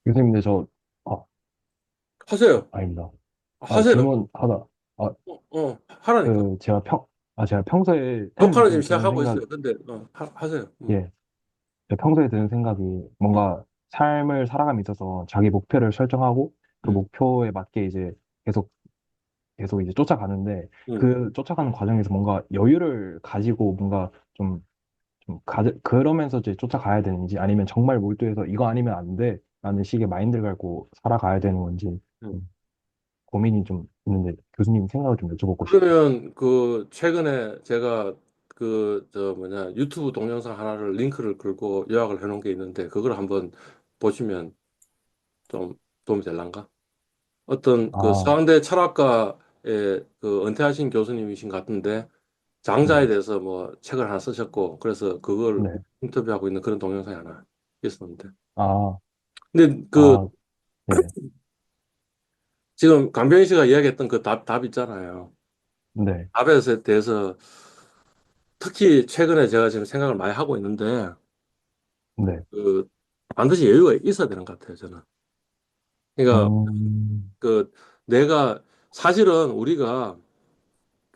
교수님, 근데 아, 하세요. 아닙니다. 하세요. 질문 하나, 아, 하라니까. 제가 제가 평소에 녹화는 지금 좀 드는 시작하고 생각, 있어요. 근데, 하세요. 예, 제가 평소에 드는 생각이 음, 뭔가 삶을 살아감에 있어서 자기 목표를 설정하고 그 음, 목표에 맞게 이제 계속, 계속 이제 쫓아가는데 음. 그 쫓아가는 과정에서 뭔가 여유를 가지고 뭔가 그러면서 이제 쫓아가야 되는지 아니면 정말 몰두해서 이거 아니면 안 돼. 라는 식의 마인드를 갖고 살아가야 되는 건지 음. 좀 고민이 좀 있는데 교수님 생각을 좀 여쭤보고 싶어요. 그러면 최근에 제가 유튜브 동영상 하나를 링크를 걸고 요약을 해놓은 게 있는데, 그걸 한번 보시면 좀 도움이 될란가? 어떤 아, 서강대 철학과의 은퇴하신 교수님이신 것 같은데, 장자에 네, 대해서 뭐 책을 하나 쓰셨고, 그래서 그걸 네, 인터뷰하고 있는 그런 동영상이 하나 있었는데. 아, 근데 아, 네, 지금 강병희 씨가 이야기했던 그 답 있잖아요. 네, 답에 대해서 특히 최근에 제가 지금 생각을 많이 하고 있는데, 네, 그 반드시 여유가 있어야 되는 것 같아요, 저는. 그러니까 그 내가 사실은 우리가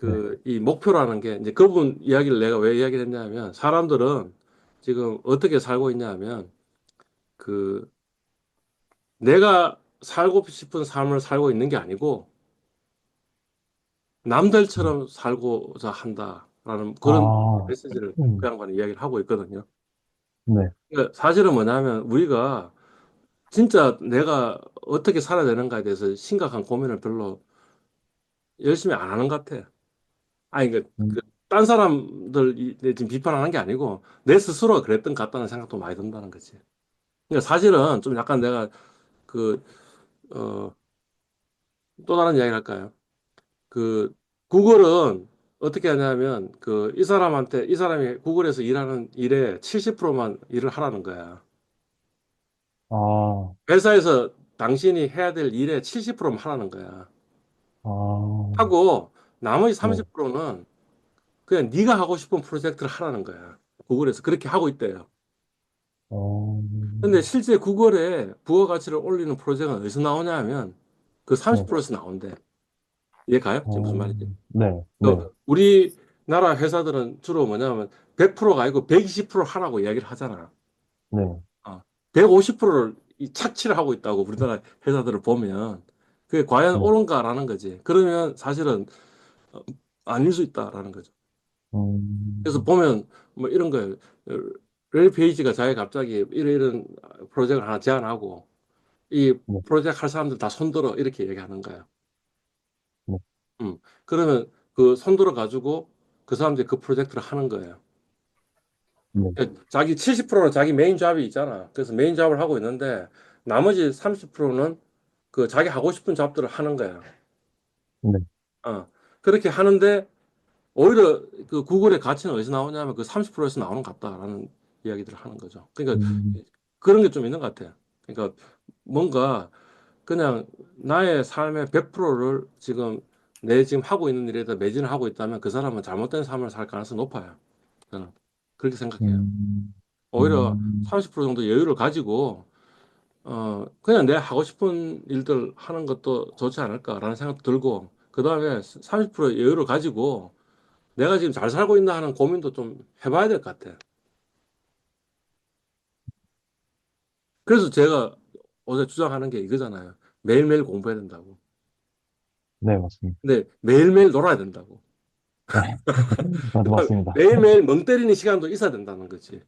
네, 이 목표라는 게 이제 그분 이야기를 내가 왜 이야기를 했냐면, 사람들은 지금 어떻게 살고 있냐면 그 내가 살고 싶은 삶을 살고 있는 게 아니고 네, 남들처럼 살고자 한다라는 그런 아, 메시지를 그 음, 양반이 이야기를 하고 있거든요. 네, 그러니까 사실은 뭐냐면 우리가 진짜 내가 어떻게 살아야 되는가에 대해서 심각한 고민을 별로 열심히 안 하는 것 같아. 아니, 음, 딴 사람들 지금 비판하는 게 아니고 내 스스로가 그랬던 것 같다는 생각도 많이 든다는 거지. 그러니까 사실은 좀 약간 내가 그, 어, 또 다른 이야기를 할까요? 그, 구글은 어떻게 하냐면 이 사람이 구글에서 일하는 일에 70%만 일을 하라는 거야. 아, 회사에서 당신이 해야 될 일의 70%만 하라는 거야. 아, 하고 나머지 네, 30%는 그냥 네가 하고 싶은 프로젝트를 하라는 거야. 구글에서 그렇게 하고 있대요. 어, 근데 실제 구글에 부가가치를 올리는 프로젝트는 어디서 나오냐 하면 그 네, 30%에서 나온대. 이해 가요? 지금 무슨 말인지. 네, 네, 우리나라 회사들은 주로 뭐냐면 100%가 아니고 120% 하라고 이야기를 하잖아. 네, 150%를 이 착취를 하고 있다고 우리나라 회사들을 보면 그게 과연 네, 옳은가라는 거지. 그러면 사실은 어, 아닐 수 있다라는 거죠. 그래서 음, 보면 뭐 이런 거예요. 렐 페이지가 자기 갑자기 이런 프로젝트를 하나 제안하고 이 네, 프로젝트 할 사람들 다 손들어 이렇게 얘기하는 거예요. 네, 그러면 그 손들어 가지고 그 사람들이 그 프로젝트를 하는 거예요. 네, 자기 70%는 자기 메인 잡이 있잖아. 그래서 메인 잡을 하고 있는데 나머지 30%는 그 자기 하고 싶은 잡들을 하는 거야. 네, 어. 그렇게 하는데 오히려 그 구글의 가치는 어디서 나오냐면 그 30%에서 나오는 것 같다라는 이야기들을 하는 거죠. 그러니까 음, 그런 게 좀 있는 것 같아요. 그러니까 뭔가 그냥 나의 삶의 100%를 지금 내 지금 하고 있는 일에다 매진을 하고 있다면 그 사람은 잘못된 삶을 살 가능성이 높아요. 저는 그렇게 생각해요. 음, 오히려 음, 30% 정도 여유를 가지고 그냥 내 하고 싶은 일들 하는 것도 좋지 않을까라는 생각도 들고 그다음에 30% 여유를 가지고 내가 지금 잘 살고 있나 하는 고민도 좀 해봐야 될 것 같아. 그래서 제가 어제 주장하는 게 이거잖아요. 매일매일 공부해야 된다고. 네, 맞습니다. 근데 매일매일 놀아야 된다고. 네, 맞- 맞습니다. 매일매일 멍 때리는 시간도 있어야 된다는 거지.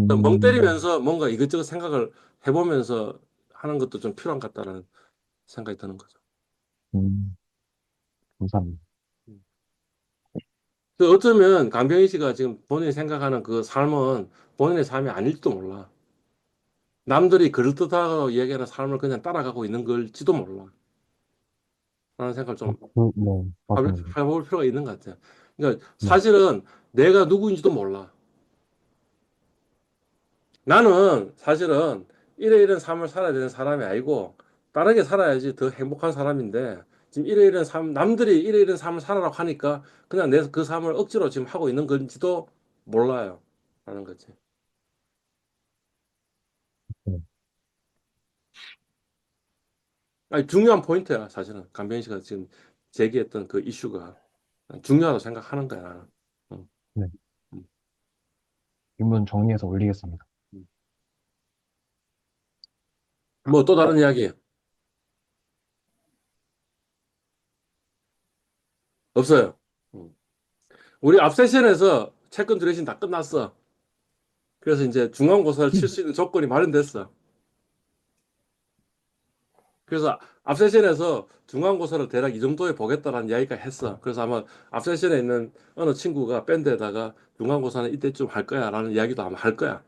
멍 음, 때리면서 뭔가 이것저것 생각을 해보면서 하는 것도 좀 필요한 것 같다는 생각이 드는 거죠. 음, 감사합니다. 어쩌면 강병희 씨가 지금 본인이 생각하는 그 삶은 본인의 삶이 아닐지도 몰라. 남들이 그럴듯하다고 얘기하는 삶을 그냥 따라가고 있는 걸지도 몰라. 라는 생각을 좀 네, 맞습니다. 해볼 필요가 있는 것 같아요. 그러니까 네, 사실은 내가 누구인지도 몰라. 나는 사실은 이런 삶을 살아야 되는 사람이 아니고 다르게 살아야지 더 행복한 사람인데 지금 이런 삶, 남들이 이런 삶을 살아라고 하니까 그냥 내 그 삶을 억지로 지금 하고 있는 건지도 몰라요. 라는 거지. 네. 아니, 중요한 포인트야, 사실은. 강병희 씨가 지금 제기했던 그 이슈가 중요하다고 생각하는 거야, 나는. 응, 네. 응, 질문 정리해서 올리겠습니다. 응. 뭐 또 다른 이야기 없어요. 응. 우리 앞 세션에서 채권 드레싱 다 끝났어. 그래서 이제 중간고사를 칠 수 있는 조건이 마련됐어. 그래서 앞 세션에서 중간고사를 대략 이 정도에 보겠다라는 이야기가 했어. 그래서 아마 앞 세션에 있는 어느 친구가 밴드에다가 중간고사는 이때쯤 할 거야라는 이야기도 아마 할 거야.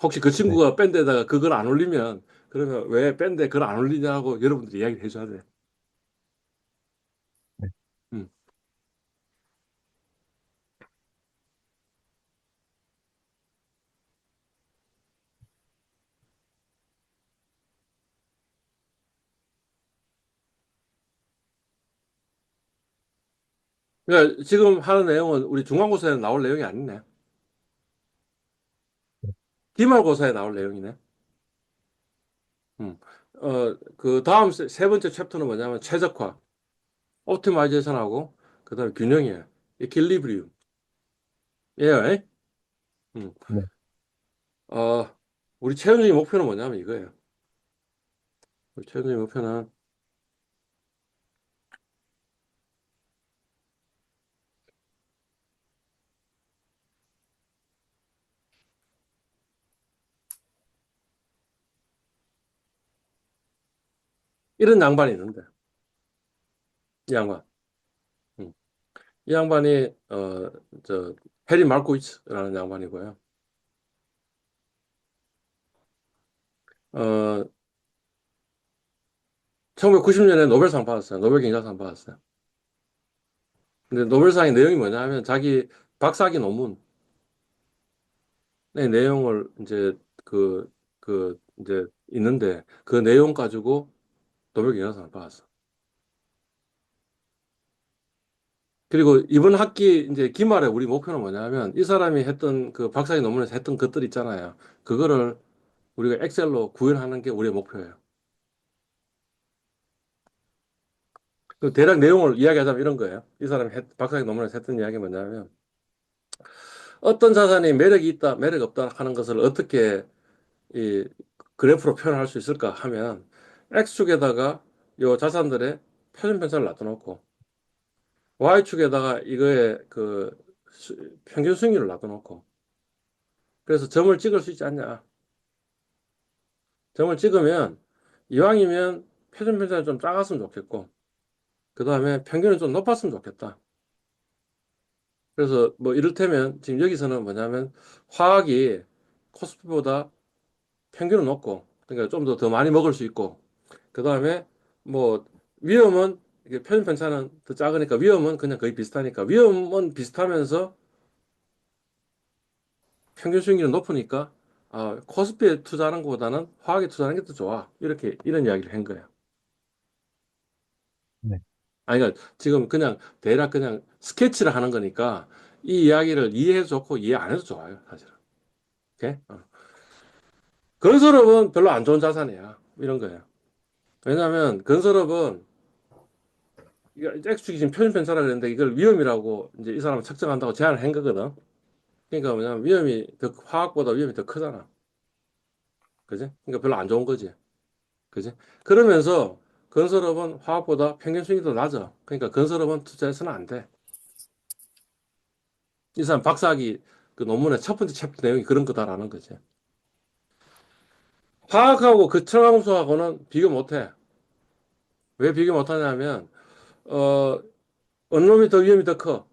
혹시 그 네. 친구가 밴드에다가 그걸 안 올리면 그러면 왜 밴드에 그걸 안 올리냐고 여러분들이 이야기를 해줘야 돼. 네. 음. 그러니까 지금 하는 내용은 우리 중간고사에 나올 내용이 아니네. 기말고사에 나올 내용이네. 음. 그 다음 세 번째 챕터는 뭐냐면 최적화, 옵티마이제이션하고 그다음에 균형이에요. 이퀄리브리움. 예. 음. 네. 어, 우리 최종적인 목표는 뭐냐면 이거예요. 우리 최종적인 목표는 이런 양반이 있는데, 이 양반. 음. 이 양반이 저 해리 말코이츠라는 양반이고요. 어, 1990년에 노벨상 받았어요. 노벨 경제학상 받았어요. 근데 노벨상의 내용이 뭐냐면 자기 박사학위 논문의 내용을 이제 이제 있는데 그 내용 가지고 노벨 경제학상을 받았어. 그리고 이번 학기 이제 기말에 우리 목표는 뭐냐면 이 사람이 했던 그 박사학위 논문에서 했던 것들 있잖아요. 그거를 우리가 엑셀로 구현하는 게 우리의 목표예요. 그 대략 내용을 이야기하자면 이런 거예요. 이 사람이 박사학위 논문에서 했던 이야기 뭐냐면 어떤 자산이 매력이 있다, 매력이 없다 하는 것을 어떻게 이 그래프로 표현할 수 있을까 하면 X축에다가 요 자산들의 표준 편차를 놔둬놓고 Y축에다가 이거의 평균 수익률을 놔둬놓고 그래서 점을 찍을 수 있지 않냐. 점을 찍으면 이왕이면 표준 편차가 좀 작았으면 좋겠고 그 다음에 평균은 좀 높았으면 좋겠다. 그래서 뭐 이를테면 지금 여기서는 뭐냐면 화학이 코스피보다 평균은 높고 그러니까 좀 더 많이 먹을 수 있고 그 다음에 뭐 위험은 이게 표준 편차는 더 작으니까 위험은 그냥 거의 비슷하니까 위험은 비슷하면서 평균 수익률은 높으니까 코스피에 투자하는 것보다는 화학에 투자하는 게 더 좋아. 이렇게 이런 이야기를 한 거예요. 네. 아니 그러니까 지금 그냥 대략 그냥 스케치를 하는 거니까 이 이야기를 이해해도 좋고 이해 안 해도 좋아요, 사실은. 오케이? 건설업은 별로 안 좋은 자산이야. 이런 거예요. 왜냐하면 건설업은 이거 X축이 지금 표준 편차라 그랬는데 이걸 위험이라고 이제 이 사람은 측정한다고 제안을 한 거거든. 그러니까 뭐냐면 화학보다 위험이 더 크잖아. 그지? 그러니까 별로 안 좋은 거지. 그지? 그러면서 건설업은 화학보다 평균 수익이 더 낮아. 그러니까 건설업은 투자해서는 안 돼. 이 사람 박사학위 그 논문의 첫 번째 챕터 내용이 그런 거다라는 거지. 화학하고 그 첨가금속하고는 비교 못 해. 왜 비교 못 하냐면, 어, 어느 놈이 더 위험이 더 커.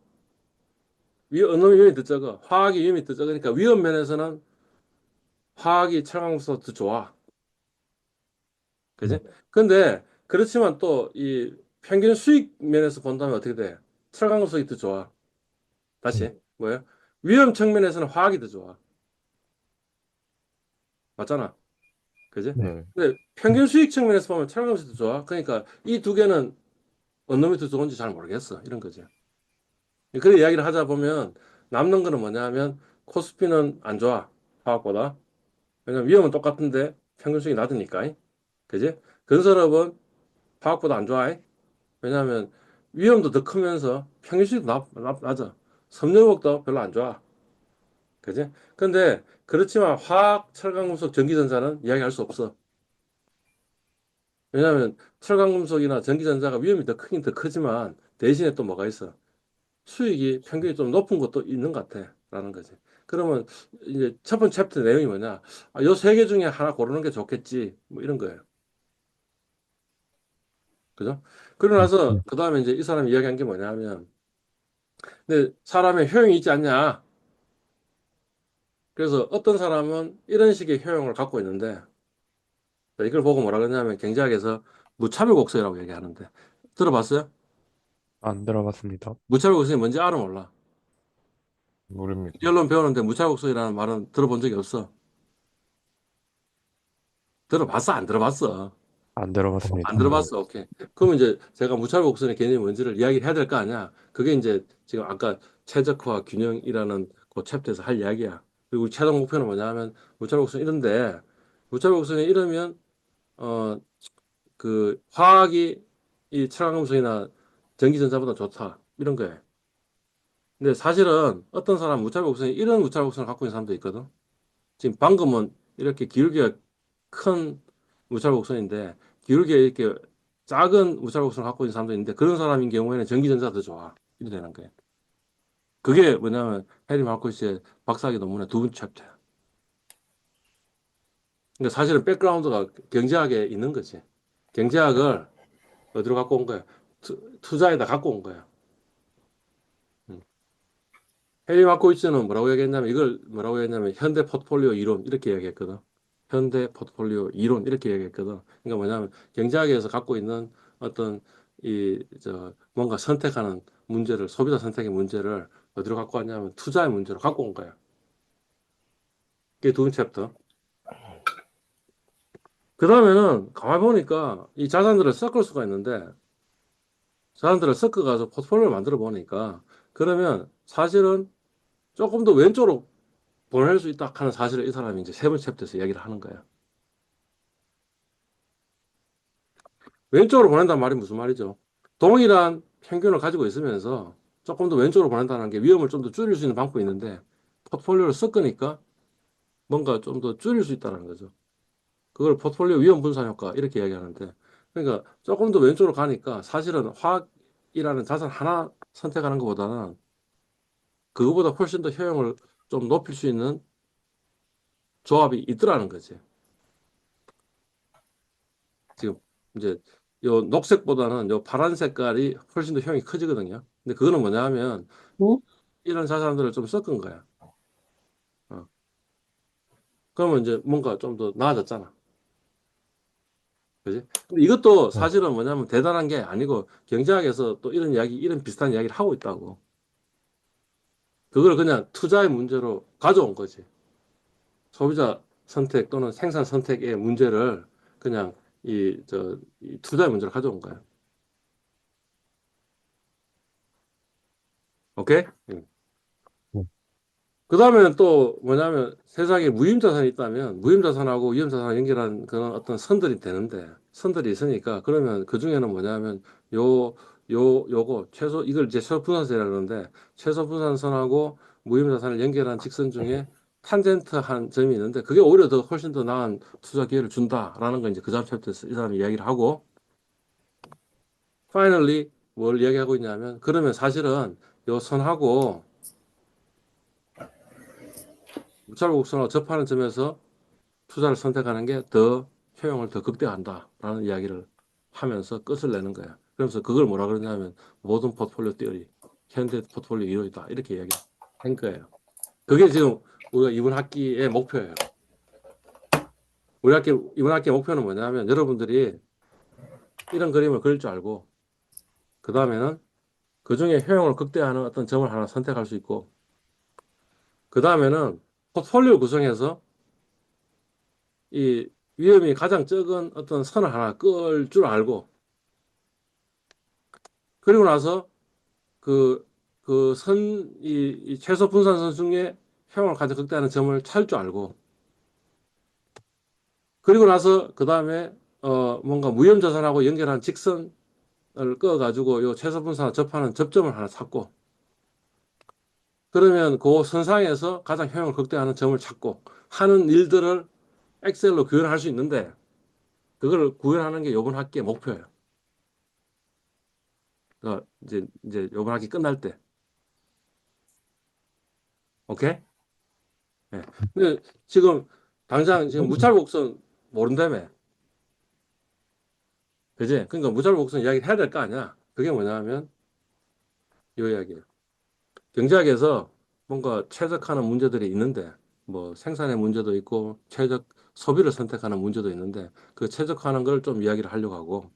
어느 놈이 위험이 더 적어. 화학이 위험이 더 적으니까 위험 면에서는 화학이 첨가금속보다 더 좋아. 네. 그지? 근데 그렇지만 또 이 평균 수익 면에서 본다면 어떻게 돼? 첨가금속이 더 좋아. 네. 다시 뭐예요? 위험 측면에서는 화학이 더 좋아. 맞잖아. 그지? 네. 근데 평균 수익 측면에서 보면 첨가금속이 더 좋아. 그러니까 이 두 개는 어느 놈이 더 좋은지 잘 모르겠어. 이런 거지. 그런 이야기를 하자 보면 남는 거는 뭐냐 하면 코스피는 안 좋아. 화학보다. 왜냐면 위험은 똑같은데 평균 수익이 낮으니까. 그지? 건설업은 화학보다 안 좋아. 왜냐하면 위험도 더 크면서 평균 수익도 낮아. 섬유업도 별로 안 좋아. 그지? 근데 그렇지만 화학, 철강금속, 전기전자는 이야기할 수 없어. 왜냐하면 철강금속이나 전기전자가 위험이 더 크긴 더 크지만 대신에 또 뭐가 있어? 수익이 평균이 좀 높은 것도 있는 것 같아. 라는 거지. 그러면 이제 첫 번째 챕터 내용이 뭐냐? 아, 요 세 개 중에 하나 고르는 게 좋겠지. 뭐 이런 거예요. 그죠? 그러고 나서 그 다음에 이제 이 사람이 이야기한 게 뭐냐면 근데 사람의 효용이 있지 않냐? 그래서 어떤 사람은 이런 식의 효용을 갖고 있는데 이걸 보고 뭐라 그러냐면 경제학에서 무차별 곡선이라고 얘기하는데 들어봤어요? 안 들어봤습니다. 무차별 곡선이 뭔지 알아 몰라? 모릅니다. 결론 배우는데 무차별 곡선이라는 말은 들어본 적이 없어. 들어봤어? 안 들어봤어? 안 안 들어봤습니다. 들어봤어? 오케이. 그러면 이제 제가 무차별 곡선의 개념이 뭔지를 이야기를 해야 될 거 아니야? 그게 이제 지금 아까 최적화 균형이라는 그 챕터에서 할 이야기야. 그리고 우리 최종 목표는 뭐냐 하면 무차별 곡선이 이런데 무차별 곡선이 이러면 어 그 화학이 이 철강금속이나 전기전자보다 좋다 이런 거예요. 근데 사실은 어떤 사람 무차별 곡선이 이런 무차별 곡선을 갖고 있는 사람도 있거든. 지금 방금은 이렇게 기울기가 큰 무차별 곡선인데 기울기가 이렇게 작은 무차별 곡선을 갖고 있는 사람도 있는데 그런 사람인 경우에는 전기전자가 더 좋아. 이렇게 되는 거예요. 그게 뭐냐면 해리 마르코스의 박사학위 논문의 두 번째 챕터야. 그러니까 사실은 백그라운드가 경제학에 있는 거지. 경제학을 어디로 갖고 온 거야? 투자에다 갖고 온 거야. 음. 해리 마코이츠는 뭐라고 얘기했냐면 이걸 뭐라고 했냐면 현대 포트폴리오 이론 이렇게 얘기했거든. 현대 포트폴리오 이론 이렇게 얘기했거든. 그러니까 뭐냐면 경제학에서 갖고 있는 어떤 이 저 뭔가 선택하는 문제를 소비자 선택의 문제를 어디로 갖고 왔냐면 투자의 문제로 갖고 온 거야. 그게 두 번째 챕터. 그 다음에는 가만히 보니까 이 자산들을 섞을 수가 있는데 자산들을 섞어가지고 포트폴리오를 만들어 보니까 그러면 사실은 조금 더 왼쪽으로 보낼 수 있다 하는 사실을 이 사람이 이제 세 번째 챕터에서 이야기를 하는 거야. 왼쪽으로 보낸다는 말이 무슨 말이죠? 동일한 평균을 가지고 있으면서 조금 더 왼쪽으로 보낸다는 게 위험을 좀 더 줄일 수 있는 방법이 있는데 포트폴리오를 섞으니까 뭔가 좀 더 줄일 수 있다는 거죠. 그걸 포트폴리오 위험 분산 효과 이렇게 이야기하는데 그러니까 조금 더 왼쪽으로 가니까 사실은 화학이라는 자산 하나 선택하는 것보다는 그거보다 훨씬 더 효용을 좀 높일 수 있는 조합이 있더라는 거지. 지금 이제 요 녹색보다는 요 파란 색깔이 훨씬 더 효용이 커지거든요. 근데 그거는 뭐냐 하면 응? 이런 자산들을 좀 섞은 거야. 어. 그러면 이제 뭔가 좀 더 나아졌잖아. 그지? 근데 이것도 네. 사실은 뭐냐면 대단한 게 아니고 경제학에서 또 이런 이야기, 이런 비슷한 이야기를 하고 있다고. 그걸 그냥 투자의 문제로 가져온 거지. 소비자 선택 또는 생산 선택의 문제를 그냥 이 투자의 문제로 가져온 거야. 오케이? 응. 네. 그 다음에는 또 뭐냐면 세상에 무임자산이 있다면 무임자산하고 위험자산을 연결한 그런 어떤 선들이 되는데 선들이 있으니까 그러면 그 중에는 뭐냐면 요거 최소 이걸 이제 최소 분산선이라고 그러는데 최소 분산선하고 무임자산을 연결한 직선 중에 탄젠트한 점이 있는데 그게 오히려 더 훨씬 더 나은 투자 기회를 준다라는 거 이제 그 다음 챕터에서 이 사람이 이야기를 하고 finally 뭘 이야기하고 있냐면 그러면 사실은 요 선하고 무차별 곡선하고 접하는 점에서 투자를 선택하는 게 더 효용을 더 극대화한다라는 이야기를 하면서 끝을 내는 거야. 그러면서 그걸 뭐라 그러냐면 모든 포트폴리오 띠어리, 현대 포트폴리오 이론이다 이렇게 이야기한 거예요. 그게 지금 우리가 이번 학기의 목표예요. 우리 학기 이번 학기의 목표는 뭐냐면 여러분들이 이런 그림을 그릴 줄 알고 그 다음에는 그 중에 효용을 극대화하는 어떤 점을 하나 선택할 수 있고 그 다음에는 포트폴리오 구성에서 이 위험이 가장 적은 어떤 선을 하나 끌 줄 알고 그리고 나서 그 이 최소 분산선 중에 효용을 가장 극대화하는 점을 찾을 줄 알고 그리고 나서 그 다음에 뭔가 무염자산하고 연결한 직선을 그어가지고 요 최소분사와 접하는 접점을 하나 찾고 그러면 그 선상에서 가장 효용을 극대화하는 점을 찾고 하는 일들을 엑셀로 구현할 수 있는데 그걸 구현하는 게 이번 학기의 목표예요. 이제 이번 학기 끝날 때, 오케이? 예. 근데 지금 당장 지금 무찰곡선 모른다며, 그지? 그러니까 무찰곡선 이야기를 해야 될 거 아니야. 그게 뭐냐면 이 이야기예요. 경제학에서 뭔가 최적화하는 문제들이 있는데, 뭐 생산의 문제도 있고 최적 소비를 선택하는 문제도 있는데 그 최적화하는 걸 좀 이야기를 하려고 하고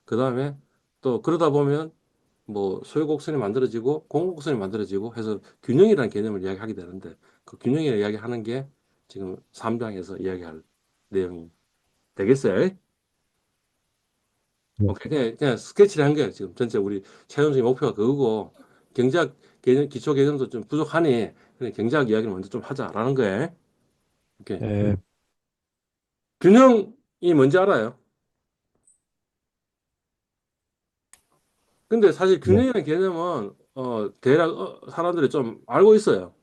그 다음에 또 그러다 보면 뭐 소유곡선이 만들어지고 공유곡선이 만들어지고 해서 균형이라는 개념을 이야기하게 되는데 그 균형이라는 이야기하는 게 지금 3장에서 이야기할 내용이 되겠어요? 네. 오케이. 그냥 스케치를 한 거예요. 지금 전체 우리 최종적인 목표가 그거고 경제학 개념, 기초 개념도 좀 부족하니 그냥 경제학 이야기를 먼저 좀 하자라는 거예요. 오케이. 네, 균형이 뭔지 알아요? 근데 사실 네. 균형이라는 개념은 대략 사람들이 좀 알고 있어요.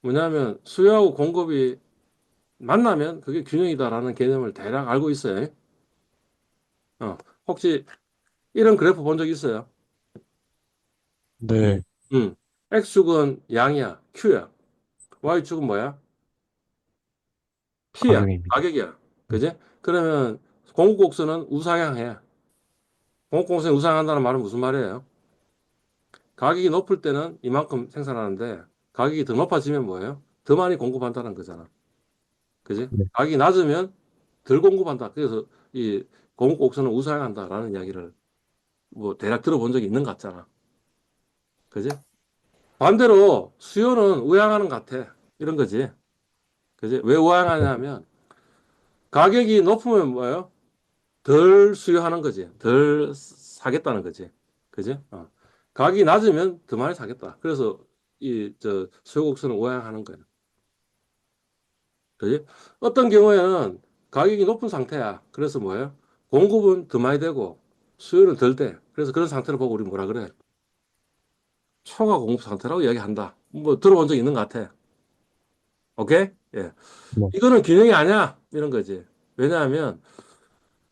뭐냐면 수요하고 공급이 만나면 그게 균형이다라는 개념을 대략 알고 있어요. 어, 혹시 이런 그래프 본 적 있어요? 네, 음, X축은 양이야, Q야. Y축은 뭐야? P야, 가격입니다. 가격이야. 그지? 그러면 공급곡선은 우상향해. 공급곡선이 우상향한다는 말은 무슨 말이에요? 가격이 높을 때는 이만큼 생산하는데 가격이 더 높아지면 뭐예요? 더 많이 공급한다는 거잖아. 그지? 네. 가격이 낮으면 덜 공급한다. 그래서 이 공급곡선은 우상향한다라는 이야기를 뭐 대략 들어본 적이 있는 것 같잖아. 그지? 반대로 수요는 우양하는 것 같아. 이런 거지. 그지? 왜 우양하냐면 가격이 높으면 뭐예요? 덜 수요하는 거지. 덜 사겠다는 거지. 그지? 가격이 낮으면 더 많이 사겠다. 그래서 이 저 수요 곡선을 우양하는 거예요. 그지? 어떤 경우에는 가격이 높은 상태야. 그래서 뭐예요? 공급은 더 많이 되고 수요는 덜 돼. 그래서 그런 상태를 보고 우리 뭐라 그래? 초과 공급 상태라고 이야기한다. 뭐 들어본 적 있는 것 같아. 오케이? 예. 네. 이거는 균형이 아니야. 이런 거지. 왜냐하면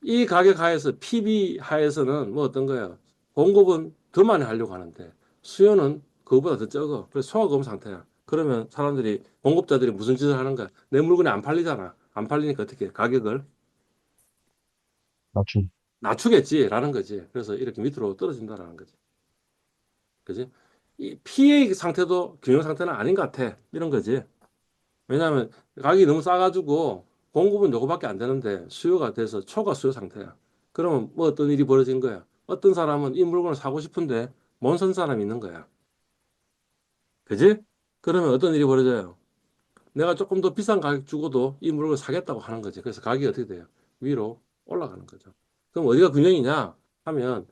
이 가격 하에서 PB 하에서는 뭐 어떤 거야? 공급은 더 많이 하려고 하는데 수요는 그거보다 더 적어. 그래서 소화검 상태야. 그러면 사람들이 공급자들이 무슨 짓을 하는 거야? 내 물건이 안 팔리잖아. 안 팔리니까 어떻게 해? 가격을 맞춤. 낮추겠지라는 거지. 그래서 이렇게 밑으로 떨어진다라는 거지. 그지? 이 PA 상태도 균형 상태는 아닌 것 같아. 이런 거지. 왜냐하면 가격이 너무 싸가지고 공급은 요거밖에 안 되는데 수요가 돼서 초과 수요 상태야. 그러면 뭐 어떤 일이 벌어진 거야? 어떤 사람은 이 물건을 사고 싶은데 못 산 사람이 있는 거야. 그지? 그러면 어떤 일이 벌어져요? 내가 조금 더 비싼 가격 주고도 이 물건을 사겠다고 하는 거지. 그래서 가격이 어떻게 돼요? 위로 올라가는 거죠. 그럼 어디가 균형이냐 하면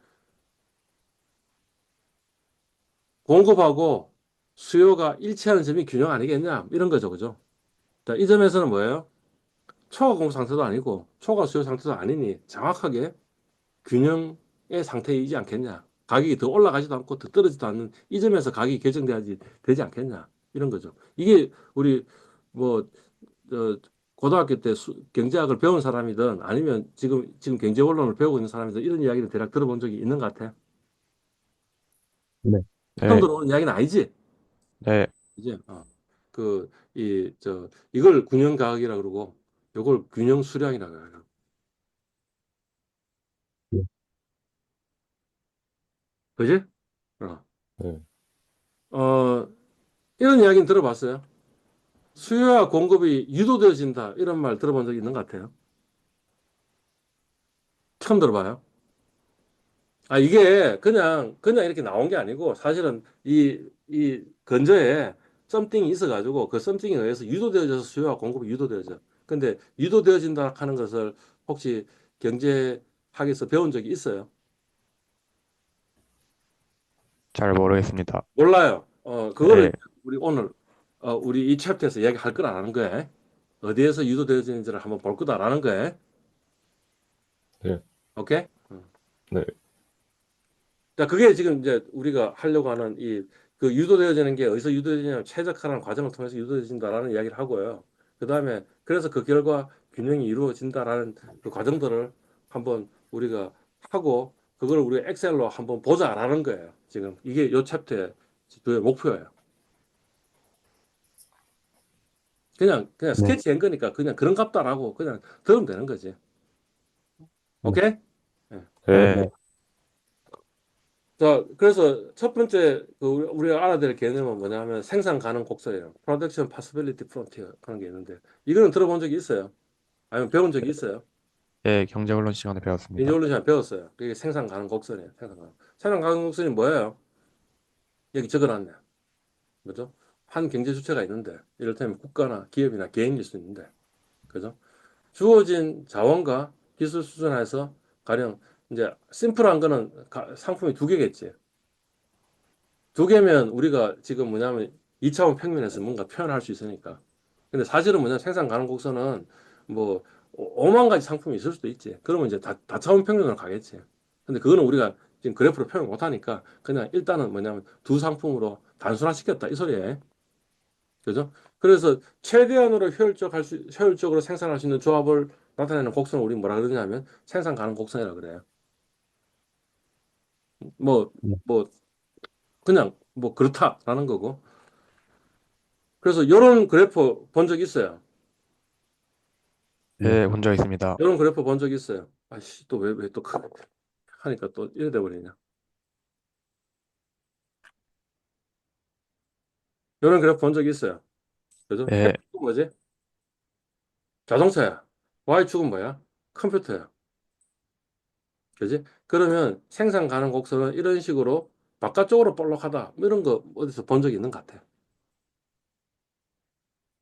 공급하고 수요가 일치하는 점이 균형 아니겠냐? 이런 거죠. 그죠? 자, 이 점에서는 뭐예요? 초과 공급 상태도 아니고 초과 수요 상태도 아니니 정확하게 균형의 상태이지 않겠냐. 가격이 더 올라가지도 않고 더 떨어지도 않는 이 점에서 가격이 결정돼야지 되지 않겠냐. 이런 거죠. 이게 우리 뭐 고등학교 때 경제학을 배운 사람이든 아니면 지금 경제원론을 배우고 있는 사람이든 이런 이야기를 대략 들어본 적이 있는 것 같아. 네. 처음 네, 들어오는 이야기는 아니지. 네, 이제 이걸 균형 가격이라 그러고 요걸 균형 수량이라 그래요. 네. 그지? 어. 네. 어, 이런 이야기는 들어봤어요. 수요와 공급이 유도되어진다. 이런 말 들어본 적 있는 것 같아요. 처음 들어봐요. 아, 이게 그냥 이렇게 나온 게 아니고 사실은 이 근저에 썸띵이 있어가지고 그 썸띵에 의해서 유도되어져서 수요와 공급이 유도되어져. 근데 유도되어진다 하는 것을 혹시 경제학에서 배운 적이 있어요? 잘 모르겠습니다. 몰라요. 그거를 네, 우리 오늘 우리 이 챕터에서 이야기할 건 안 하는 거예요. 어디에서 유도되어지는지를 한번 볼 거다라는 거예요. 네. 오케이? 네. 자, 그게 지금 이제 우리가 하려고 하는 그 유도되어지는 게 어디서 유도되냐면 최적화라는 과정을 통해서 유도되어진다라는 이야기를 하고요. 그 다음에 그래서 그 결과 균형이 이루어진다라는 그 과정들을 한번 우리가 하고 그걸 우리가 엑셀로 한번 보자라는 거예요. 지금 이게 요 챕터의 주요 목표예요. 그냥 네. 스케치한 거니까 그냥 그런 값다라고 그냥 들으면 되는 거지. 네. 오케이? 예. 네. 네. 네. 자, 그래서 첫 번째 그 우리가 알아야 될 개념은 뭐냐면 생산 가능 곡선이에요. Production Possibility Frontier 그런 게 있는데 이거는 들어본 적이 있어요? 아니면 배운 적이 있어요? 예, 경제훈련 시간에 배웠습니다. 인지올리전 시간 배웠어요. 그게 생산 가능 곡선이에요. 생산 가능 곡선이 뭐예요? 여기 적어놨네. 그죠? 한 경제 주체가 있는데 이를테면 국가나 기업이나 개인일 수 있는데 그죠? 주어진 자원과 기술 수준에서 가령 이제 심플한 거는 상품이 두 개겠지. 두 개면 우리가 지금 뭐냐면 2차원 평면에서 뭔가 표현할 수 있으니까. 근데 사실은 뭐냐 생산 가능 곡선은 뭐 5만 가지 상품이 있을 수도 있지. 그러면 이제 다차원 평면으로 가겠지. 근데 그거는 우리가 지금 그래프로 표현 못 하니까 그냥 일단은 뭐냐면 두 상품으로 단순화시켰다 이 소리예요. 그죠? 그래서 최대한으로 효율적으로 생산할 수 있는 조합을 나타내는 곡선을 우리 뭐라 그러냐면 생산 가능 곡선이라 그래요. 뭐, 네. 뭐, 그냥 뭐 그렇다라는 거고. 그래서 이런 그래프 본 적 있어요. 네. 예, 본 적 있습니다. 이런 그래프 본 적 있어요. 아씨, 또 왜 또 하니까 또 이래 돼 버리냐. 이런 그래프 본 적 있어요. 그죠? 예, X축은 뭐지? 자동차야. Y축은 뭐야? 컴퓨터야. 그지? 그러면 생산 가능 곡선은 이런 식으로 바깥쪽으로 볼록하다. 뭐 이런 거 어디서 본 적 있는 것 같아.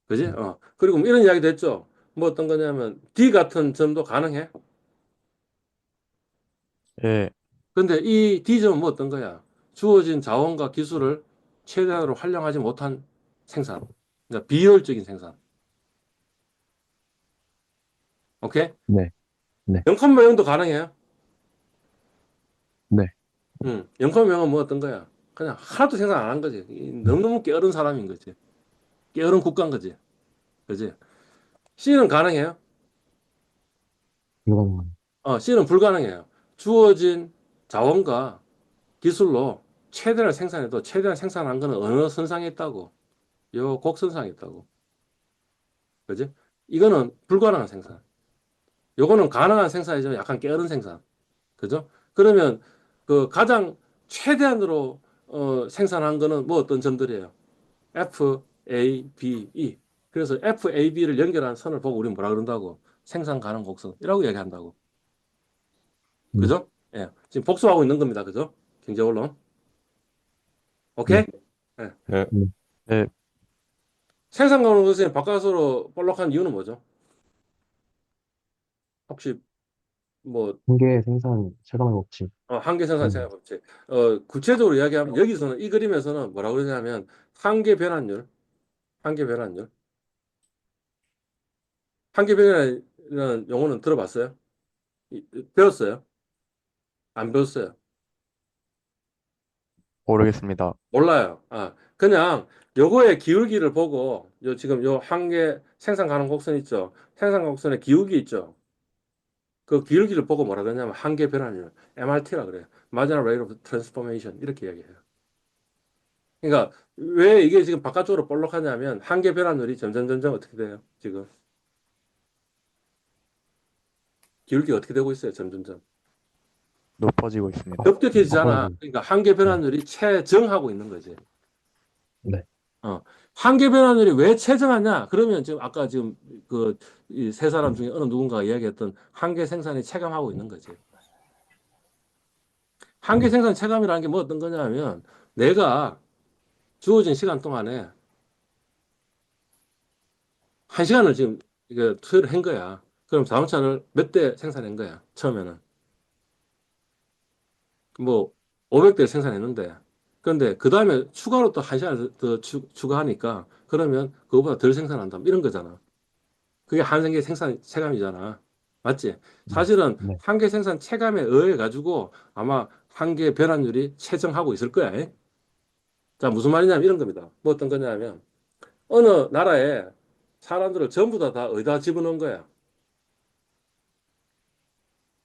그지? 그리고 뭐 이런 이야기도 했죠. 뭐 어떤 거냐면 D 같은 점도 가능해. 예, 근데 이 D점은 뭐 어떤 거야? 주어진 자원과 기술을 최대한으로 활용하지 못한 생산. 그러니까 비효율적인 생산. 오케이? 네. 네. 0,0도 가능해요. 네. 0,0은 뭐 어떤 거야? 그냥 하나도 생산 안 한 거지. 너무너무 게으른 사람인 거지. 게으른 국가인 거지. 그지? C는 가능해요. 이건 C는 불가능해요. 주어진 자원과 기술로 최대한 생산해도 최대한 생산한 거는 어느 선상에 있다고? 요 곡선상에 있다고. 그지? 이거는 불가능한 생산. 요거는 가능한 생산이지만 약간 게으른 생산. 그죠? 그러면 그 가장 최대한으로 생산한 거는 뭐 어떤 점들이에요? F, A, B, E. 그래서 F, A, B를 연결한 선을 보고 우리는 뭐라 그런다고? 생산 가능 곡선이라고 얘기한다고. 네. 그죠? 예. 지금 복습하고 있는 겁니다. 그죠? 경제원론. 네. 오케이? 예. 예, 네. 예, 생산 가능 곡선이 바깥으로 볼록한 이유는 뭐죠? 혹시 뭐 한계 생산 체감의 법칙. 한계 생산 음. 제한 법칙. 구체적으로 이야기하면 여기서는 이 그림에서는 뭐라고 그러냐면 한계 변환율, 한계 변환율, 한계 변환이라는 용어는 들어봤어요? 배웠어요? 안 배웠어요? 모르겠습니다. 몰라요. 그냥 요거의 기울기를 보고 요 지금 요 한계 생산 가능 곡선 있죠? 생산 곡선의 기울기 있죠? 그 기울기를 보고 뭐라 그러냐면 한계 변환율, MRT라 그래요. Marginal Rate of Transformation 이렇게 이야기해요. 그러니까 왜 이게 지금 바깥쪽으로 볼록하냐면 한계 변환율이 점점 어떻게 돼요? 지금 기울기가 어떻게 되고 있어요? 점점점 높아지고 있습니다. 급격해지잖아. 바꿔야지. 그러니까 한계 네. 변환율이 최정하고 있는 거지. 네. 어. 한계 변환율이 왜 최정하냐? 그러면 지금 아까 지금 그 이 세 사람 중에 어느 누군가가 이야기했던 한계 생산이 체감하고 있는 거지. 한계 네. 생산 체감이라는 게 뭐 어떤 거냐면 내가 주어진 시간 동안에 한 시간을 지금 이게 투여를 한 거야. 그럼 자동차를 몇 대 생산한 거야? 처음에는. 뭐 500대 생산했는데 그런데 그 다음에 추가로 또 한 시간 더 추가하니까 그러면 그거보다 덜 생산한다 이런 거잖아. 그게 한계 생산 체감이잖아. 맞지? 네. 사실은 네. 한계 생산 체감에 의해 가지고 아마 한계 변환율이 최정하고 있을 거야. 에? 자, 무슨 말이냐면 이런 겁니다. 뭐 어떤 거냐면 어느 나라에 사람들을 전부 다 어디다 집어넣은 거야?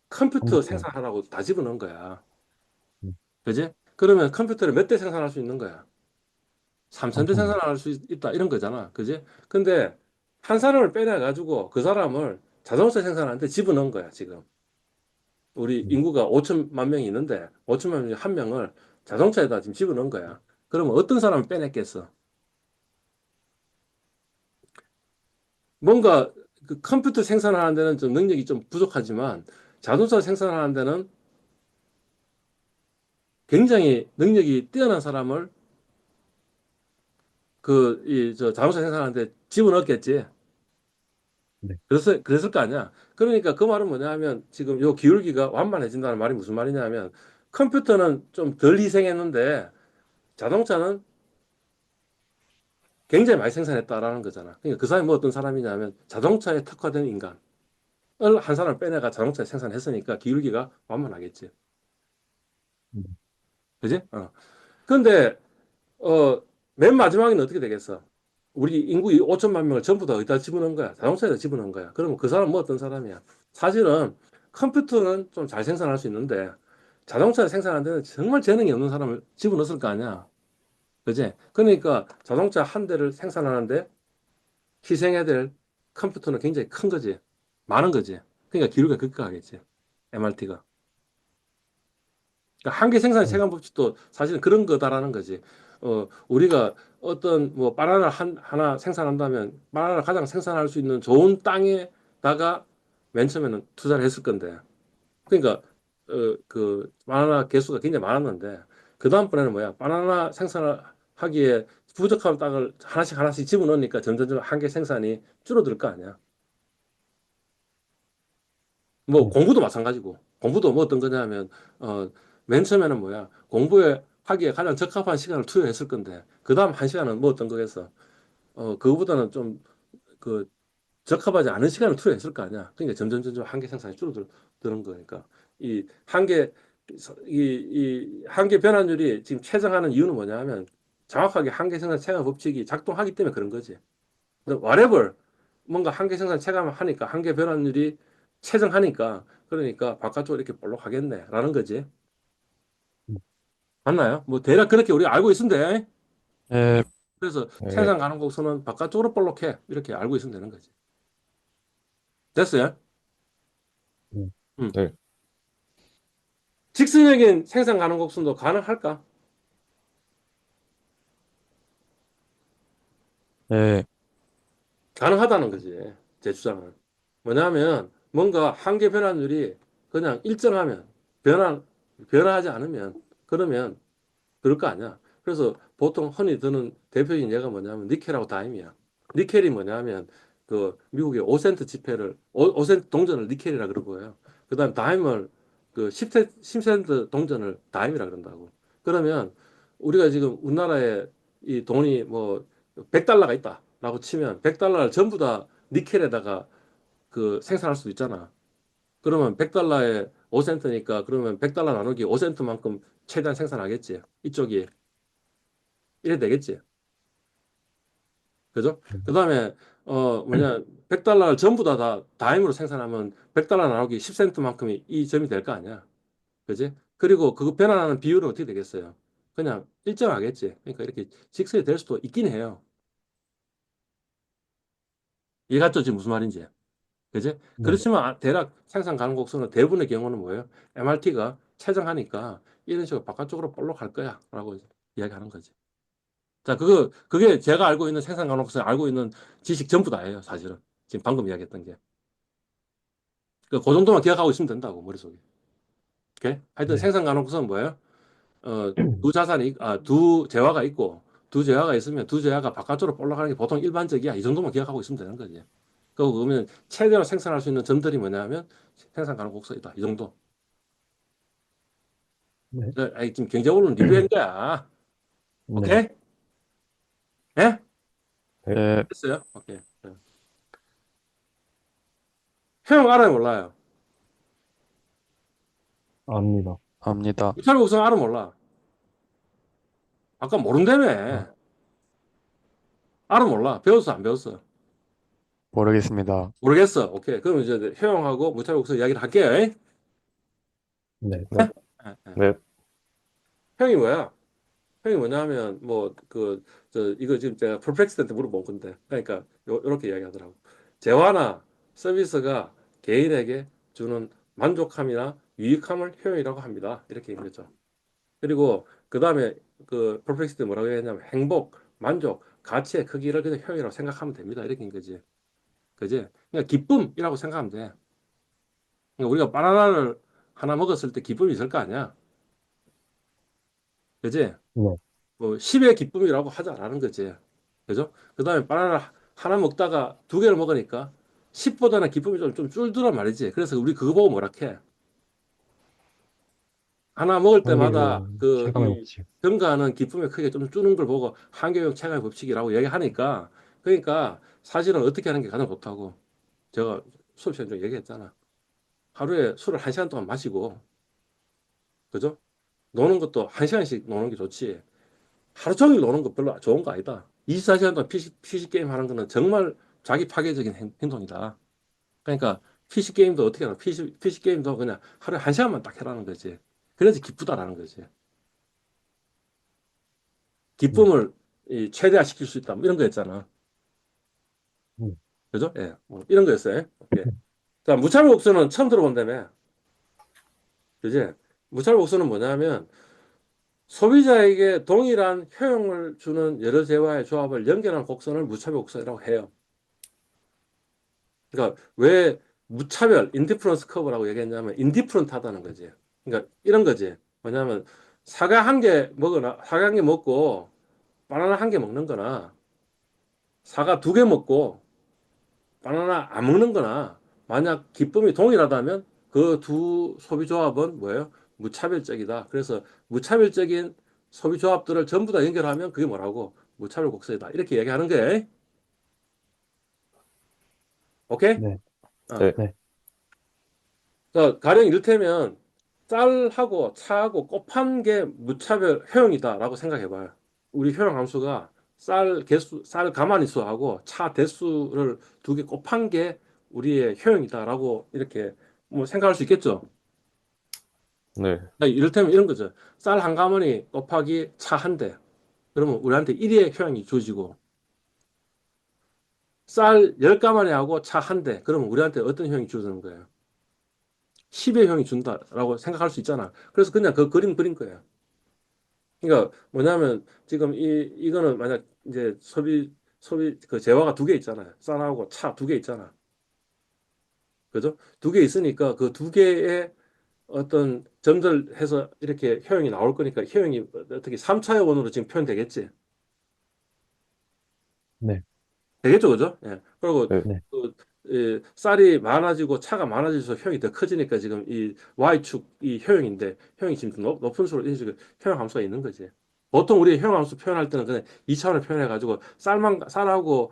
컴퓨터 컴퓨터. 생산하라고 다 집어넣은 거야. 음, 그지? 그러면 컴퓨터를 몇 대 생산할 수 있는 거야? 3천 대 3,000대. 생산할 수 있다. 이런 거잖아. 그지? 근데 한 사람을 빼내가지고 그 사람을 자동차 생산하는데 집어넣은 거야, 지금. 우리 음, 인구가 5천만 명이 있는데 5천만 명 중에 한 명을 자동차에다 지금 집어넣은 거야. 그러면 어떤 사람을 빼냈겠어? 뭔가 그 컴퓨터 생산하는 데는 좀 능력이 좀 부족하지만 자동차 생산하는 데는 굉장히 능력이 뛰어난 사람을 저 자동차 생산하는데 집어넣었겠지. 네. 그랬을 거 아니야. 그러니까 그 말은 뭐냐 하면 지금 요 기울기가 완만해진다는 말이 무슨 말이냐 하면 컴퓨터는 좀 덜 희생했는데 자동차는 굉장히 많이 생산했다라는 거잖아. 그러니까 그 사람이 뭐 어떤 사람이냐면 자동차에 특화된 인간을 한 사람을 빼내가 자동차에 생산했으니까 기울기가 완만하겠지. 음, 그지? 근데 어, 맨 마지막에는 어떻게 되겠어? 우리 인구 5천만 명을 전부 다 어디다 집어넣은 거야? 자동차에다 집어넣은 거야. 그러면 그 사람은 뭐 어떤 사람이야? 사실은 컴퓨터는 좀 잘 생산할 수 있는데 자동차 생산하는 데는 정말 재능이 없는 사람을 집어넣었을 거 아니야. 그지? 그러니까 자동차 한 대를 생산하는데 희생해야 될 컴퓨터는 굉장히 큰 거지. 많은 거지. 그러니까 기류가 급격하겠지. MRT가. 그러니까 한계 생산 네. 체감 법칙도 사실은 그런 거다라는 거지. 우리가 어떤 뭐 바나나 하나 생산한다면 바나나를 가장 생산할 수 있는 좋은 땅에다가 맨 처음에는 투자를 했을 건데. 그러니까 그 바나나 개수가 굉장히 많았는데 그 다음번에는 뭐야? 바나나 생산하기에 부족한 땅을 하나씩 하나씩 집어넣으니까 점점점 한계 생산이 줄어들 거 아니야. 뭐 네. 공부도 마찬가지고 공부도 뭐 어떤 거냐면 맨 처음에는 뭐야 공부에 하기에 가장 적합한 시간을 투여했을 건데 그 다음 한 시간은 뭐 어떤 거겠어 그거보다는 좀 그 적합하지 않은 시간을 투여했을 거 아니야 그러니까 점점 한계 생산이 줄어드는 거니까 이 한계 이 한계 변환율이 지금 최저하는 이유는 뭐냐 하면 정확하게 한계 생산 체감 법칙이 작동하기 때문에 그런 거지 근데 whatever 뭔가 한계 생산 체감하니까 한계 변환율이 최정하니까 그러니까 바깥쪽으로 이렇게 볼록 하겠네라는 거지. 음, 맞나요? 뭐 대략 그렇게 우리가 알고 있으면 돼. 네, 그래서 네, 생산 가능 곡선은 바깥쪽으로 볼록해. 이렇게 알고 있으면 되는 거지. 됐어요? 네. 음. 네, 직선적인 생산 가능 곡선도 가능할까? 네, 가능하다는 거지. 제 주장은. 뭐냐면 뭔가 한계 변환율이 그냥 일정하면 변화하지 않으면 그러면 그럴 거 아니야. 그래서 보통 흔히 드는 대표적인 예가 뭐냐면 니켈하고 다임이야. 니켈이 뭐냐면 그 미국의 5센트 지폐를 5센트 동전을 니켈이라 그러고요. 그다음 다임을 그 10센트 동전을 다임이라 그런다고. 그러면 우리가 지금 우리나라에 이 돈이 뭐 100달러가 있다라고 치면 100달러를 전부 다 니켈에다가 그 생산할 수도 있잖아. 그러면 100달러에 5센트니까 그러면 100달러 나누기 5센트만큼 최대한 생산하겠지. 이쪽이 이래 되겠지. 그죠? 네. 그 다음에, 뭐냐, 100달러를 전부 다 다임으로 생산하면 100달러 나누기 10센트만큼이 이 점이 될 거 아니야. 그지? 그리고 그거 변환하는 비율은 어떻게 되겠어요? 그냥 일정하겠지. 그러니까 이렇게 직선이 될 수도 있긴 해요. 이해갔죠? 지금 무슨 말인지. 그지? 네. 그렇지만 대략 생산 가능 곡선은 대부분의 경우는 뭐예요? MRT가 최정하니까 이런 식으로 바깥쪽으로 볼록 갈 거야. 라고 이야기하는 거지. 자, 그게 제가 알고 있는 생산 가능성을 알고 있는 지식 전부 다예요, 사실은. 지금 방금 이야기했던 게. 그 정도만 기억하고 있으면 된다고, 머릿속에. 오케이? 하여튼 네. 생산 가능성은 뭐예요? 두 재화가 있고, 두 재화가 있으면 두 재화가 바깥으로 올라가는 게 보통 일반적이야. 이 정도만 기억하고 있으면 되는 거지. 그러면 최대로 생산할 수 있는 점들이 뭐냐면 생산 가능 곡선이다. 이 정도. 네. 아니, 지금 경제원론 리뷰한 거야. 네. 오케이? 예? 네. 네, 됐어요? 오케이. 네. 효용 알아요, 몰라요? 압니다. 압니다. 무차별 곡선 알아, 몰라? 아까 아, 모른다며. 알아, 몰라? 배웠어, 안 배웠어? 모르겠습니다. 모르겠어. 오케이. 그럼 이제 효용하고 무차별 곡선 이야기를 할게요. 에? 네, 예? 네, 예, 예. 네, 효용이 뭐야? 효용이 뭐냐면, 뭐, 이거 지금 제가 퍼플렉스한테 물어본 건데. 그러니까, 요렇게 이야기하더라고. 재화나 서비스가 개인에게 주는 만족함이나 유익함을 효용이라고 합니다. 이렇게 얘기한 거죠. 그리고 그 다음에 그 퍼플렉스 때 뭐라고 했냐면 행복, 만족, 가치의 크기를 그냥 효용이라고 생각하면 됩니다. 이렇게 인 거지. 그지? 그러니까 기쁨이라고 생각하면 돼. 그러니까 우리가 바나나를 하나 먹었을 때 기쁨이 있을 거 아니야. 그지? 네. 뭐 10의 기쁨이라고 하지 않는 거지. 그죠? 그 다음에 바나나 하나 먹다가 두 개를 먹으니까 10보다는 기쁨이 좀 줄더란 말이지. 그래서 우리 그거 보고 뭐라 해? 하나 먹을 때마다 한계용 그 체감의 이 법칙. 증가하는 기쁨의 크기가 좀 주는 걸 보고 한계용 체감의 법칙이라고 얘기하니까 그러니까 사실은 어떻게 하는 게 가장 좋다고 제가 수업 시간에 좀 얘기했잖아. 하루에 술을 한 시간 동안 마시고 그죠? 노는 것도 한 시간씩 노는 게 좋지. 하루 종일 노는 거 별로 좋은 거 아니다. 24시간 동안 PC 게임 하는 거는 정말 자기 파괴적인 행동이다. 그러니까 PC 게임도 어떻게 하나? PC 게임도 그냥 하루에 한 시간만 딱 해라는 거지. 그래서 기쁘다라는 거지. 네, 기쁨을 최대화시킬 수 있다. 뭐 이런 거였잖아. 네. 그죠? 예. 뭐 이런 거였어요. 오케이. 자, 무차별 곡선은 처음 들어본다며. 그지? 무차별 곡선은 뭐냐면 소비자에게 동일한 효용을 주는 여러 재화의 조합을 연결한 곡선을 무차별 곡선이라고 해요. 그러니까 왜 무차별, 인디프런스 커브라고 얘기했냐면 인디프런트하다는 거지. 그러니까 이런 거지. 뭐냐면 사과 한 개 먹거나 사과 한 개 먹고 바나나 한 개 먹는 거나 사과 두 개 먹고 바나나 안 먹는 거나 만약 기쁨이 동일하다면 그 두 소비 조합은 뭐예요? 무차별적이다. 그래서 무차별적인 소비 조합들을 전부 다 연결하면 그게 뭐라고? 무차별 곡선이다. 이렇게 얘기하는 거예요. 오케이? 네, 어. 네, 네, 자, 가령 이를테면 쌀하고 차하고 곱한 게 무차별 효용이다라고 생각해 봐요. 우리 효용 함수가 쌀 개수, 쌀 가마니수하고 차 대수를 두 개 곱한 게 우리의 효용이다라고 이렇게 뭐 생각할 수 있겠죠. 네, 자, 이를테면 이런 거죠. 쌀 한 가마니 곱하기 차 한 대. 그러면 우리한테 1의 효용이 주어지고 쌀 10가마니하고 차 한 대. 그러면 우리한테 어떤 효용이 주어지는 거예요? 10의 효용이 준다라고 생각할 수 있잖아. 그래서 그냥 그 그림 그린 거예요. 그러니까 뭐냐면 지금 이거는 만약 이제 소비 그 재화가 두 개 있잖아요. 쌀하고 차 두 개 있잖아. 그죠? 두 개 있으니까 그 두 개의 어떤 점들 해서 이렇게 효용이 나올 거니까 효용이 어떻게 3차의 원으로 지금 표현되겠지. 네, 되겠죠, 그죠? 예. 그리고 네, 네, 그, 쌀이 많아지고 차가 많아질수록 효용이 더 커지니까 지금 이 Y축 이 효용인데 효용이 지금 높은 수로 이런 식으로 효용 함수가 있는 거지. 보통 우리 효용 함수 표현할 때는 그냥 2차원을 표현해 가지고 쌀하고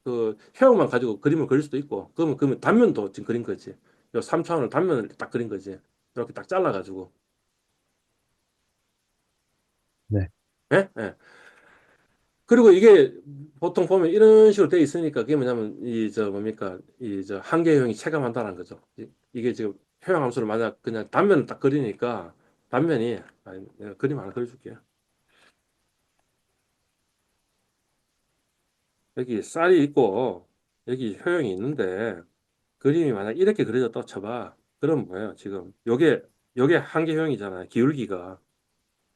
그 효용만 가지고 그림을 그릴 수도 있고 그러면 단면도 지금 그린 거지. 요 3차원을 단면을 딱 그린 거지. 이렇게 딱 잘라 가지고. 네, 예? 예. 그리고 이게 보통 보면 이런 식으로 돼 있으니까 그게 뭐냐면 이 저 뭡니까 이 저 한계형이 체감한다는 거죠. 이게 지금 효용 함수를 만약 그냥 단면을 딱 그리니까 단면이 아니, 내가 그림 하나 그려줄게요. 여기 쌀이 있고 여기 효용이 있는데 그림이 만약 이렇게 그려졌다 쳐봐. 그럼 뭐예요? 지금 요게 한계형이잖아요. 기울기가.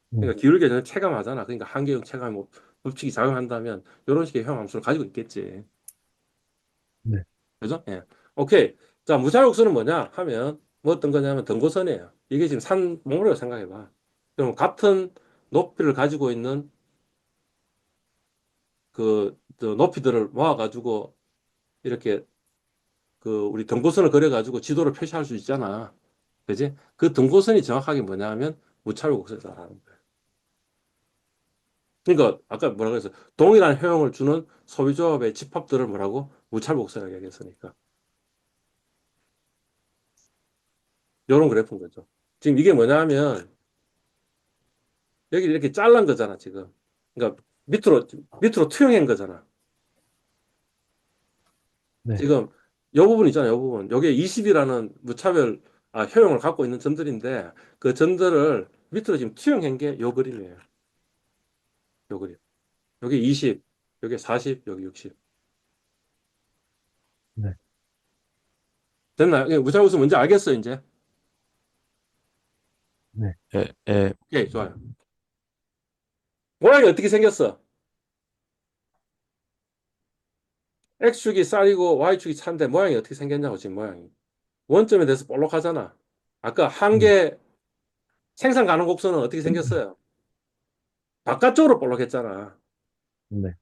네, 그러니까 기울기가 저는 체감하잖아. 그러니까 한계형 체감 뭐 법칙이 작용한다면 이런 식의 효용 함수를 가지고 있겠지. 네, 그죠? 예. 오케이. 자, 무자력수는 뭐냐 하면 뭐 어떤 거냐면 등고선이에요. 이게 지금 산 봉우리라고 생각해 봐. 그럼 같은 높이를 가지고 있는 저 높이들을 모아가지고 이렇게 그 우리 등고선을 그려가지고 지도를 표시할 수 있잖아. 그지? 그 등고선이 정확하게 뭐냐 하면 무차별 곡선이다라는 거예요. 그러니까 아까 뭐라 그랬어? 동일한 효용을 주는 소비조합의 집합들을 뭐라고? 무차별 곡선이라고 얘기했으니까. 요런 그래프인 거죠. 지금 이게 뭐냐면 여기 이렇게 잘란 거잖아, 지금. 그러니까 밑으로 투영한 거잖아. 네. 지금 요 부분 있잖아요, 요 부분. 요게 20이라는 무차별 효용을 갖고 있는 점들인데 그 점들을 밑으로 지금 투영한 게 요 그림이에요. 요 그림. 요게 20, 요게 40, 여기 60. 네. 됐나요? 예, 무차별수 뭔지 알겠어요, 이제? 네. 예, 예, 오케이, 좋아요. 모양이 어떻게 생겼어? X축이 쌀이고 Y축이 차인데 모양이 어떻게 생겼냐고, 지금 모양이. 원점에 대해서 볼록하잖아. 아까 네. 한계 생산 가능 곡선은 어떻게 생겼어요? 바깥쪽으로 볼록했잖아. 네.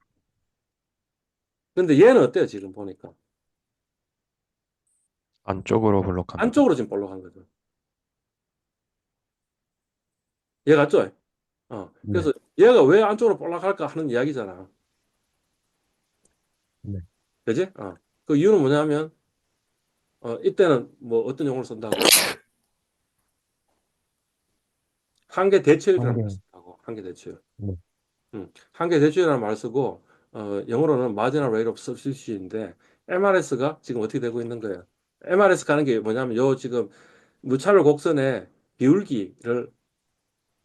근데 얘는 어때요, 지금 보니까? 안쪽으로 블록합니다. 안쪽으로 지금 볼록한 거죠. 얘 같죠? 네. 그래서 얘가 왜 안쪽으로 볼록할까 하는 이야기잖아. 네. 그지? 그 이유는 뭐냐면, 이때는 뭐 어떤 용어를 쓴다고? 한계 대체율이라는 말 한계. 쓴다고. 한계 대체율. 네. 한계 대체율이라는 말 쓰고, 영어로는 marginal rate of substitution인데, MRS가 지금 어떻게 되고 있는 거예요? MRS 가는 게 뭐냐면, 요 지금 무차별 곡선의 기울기를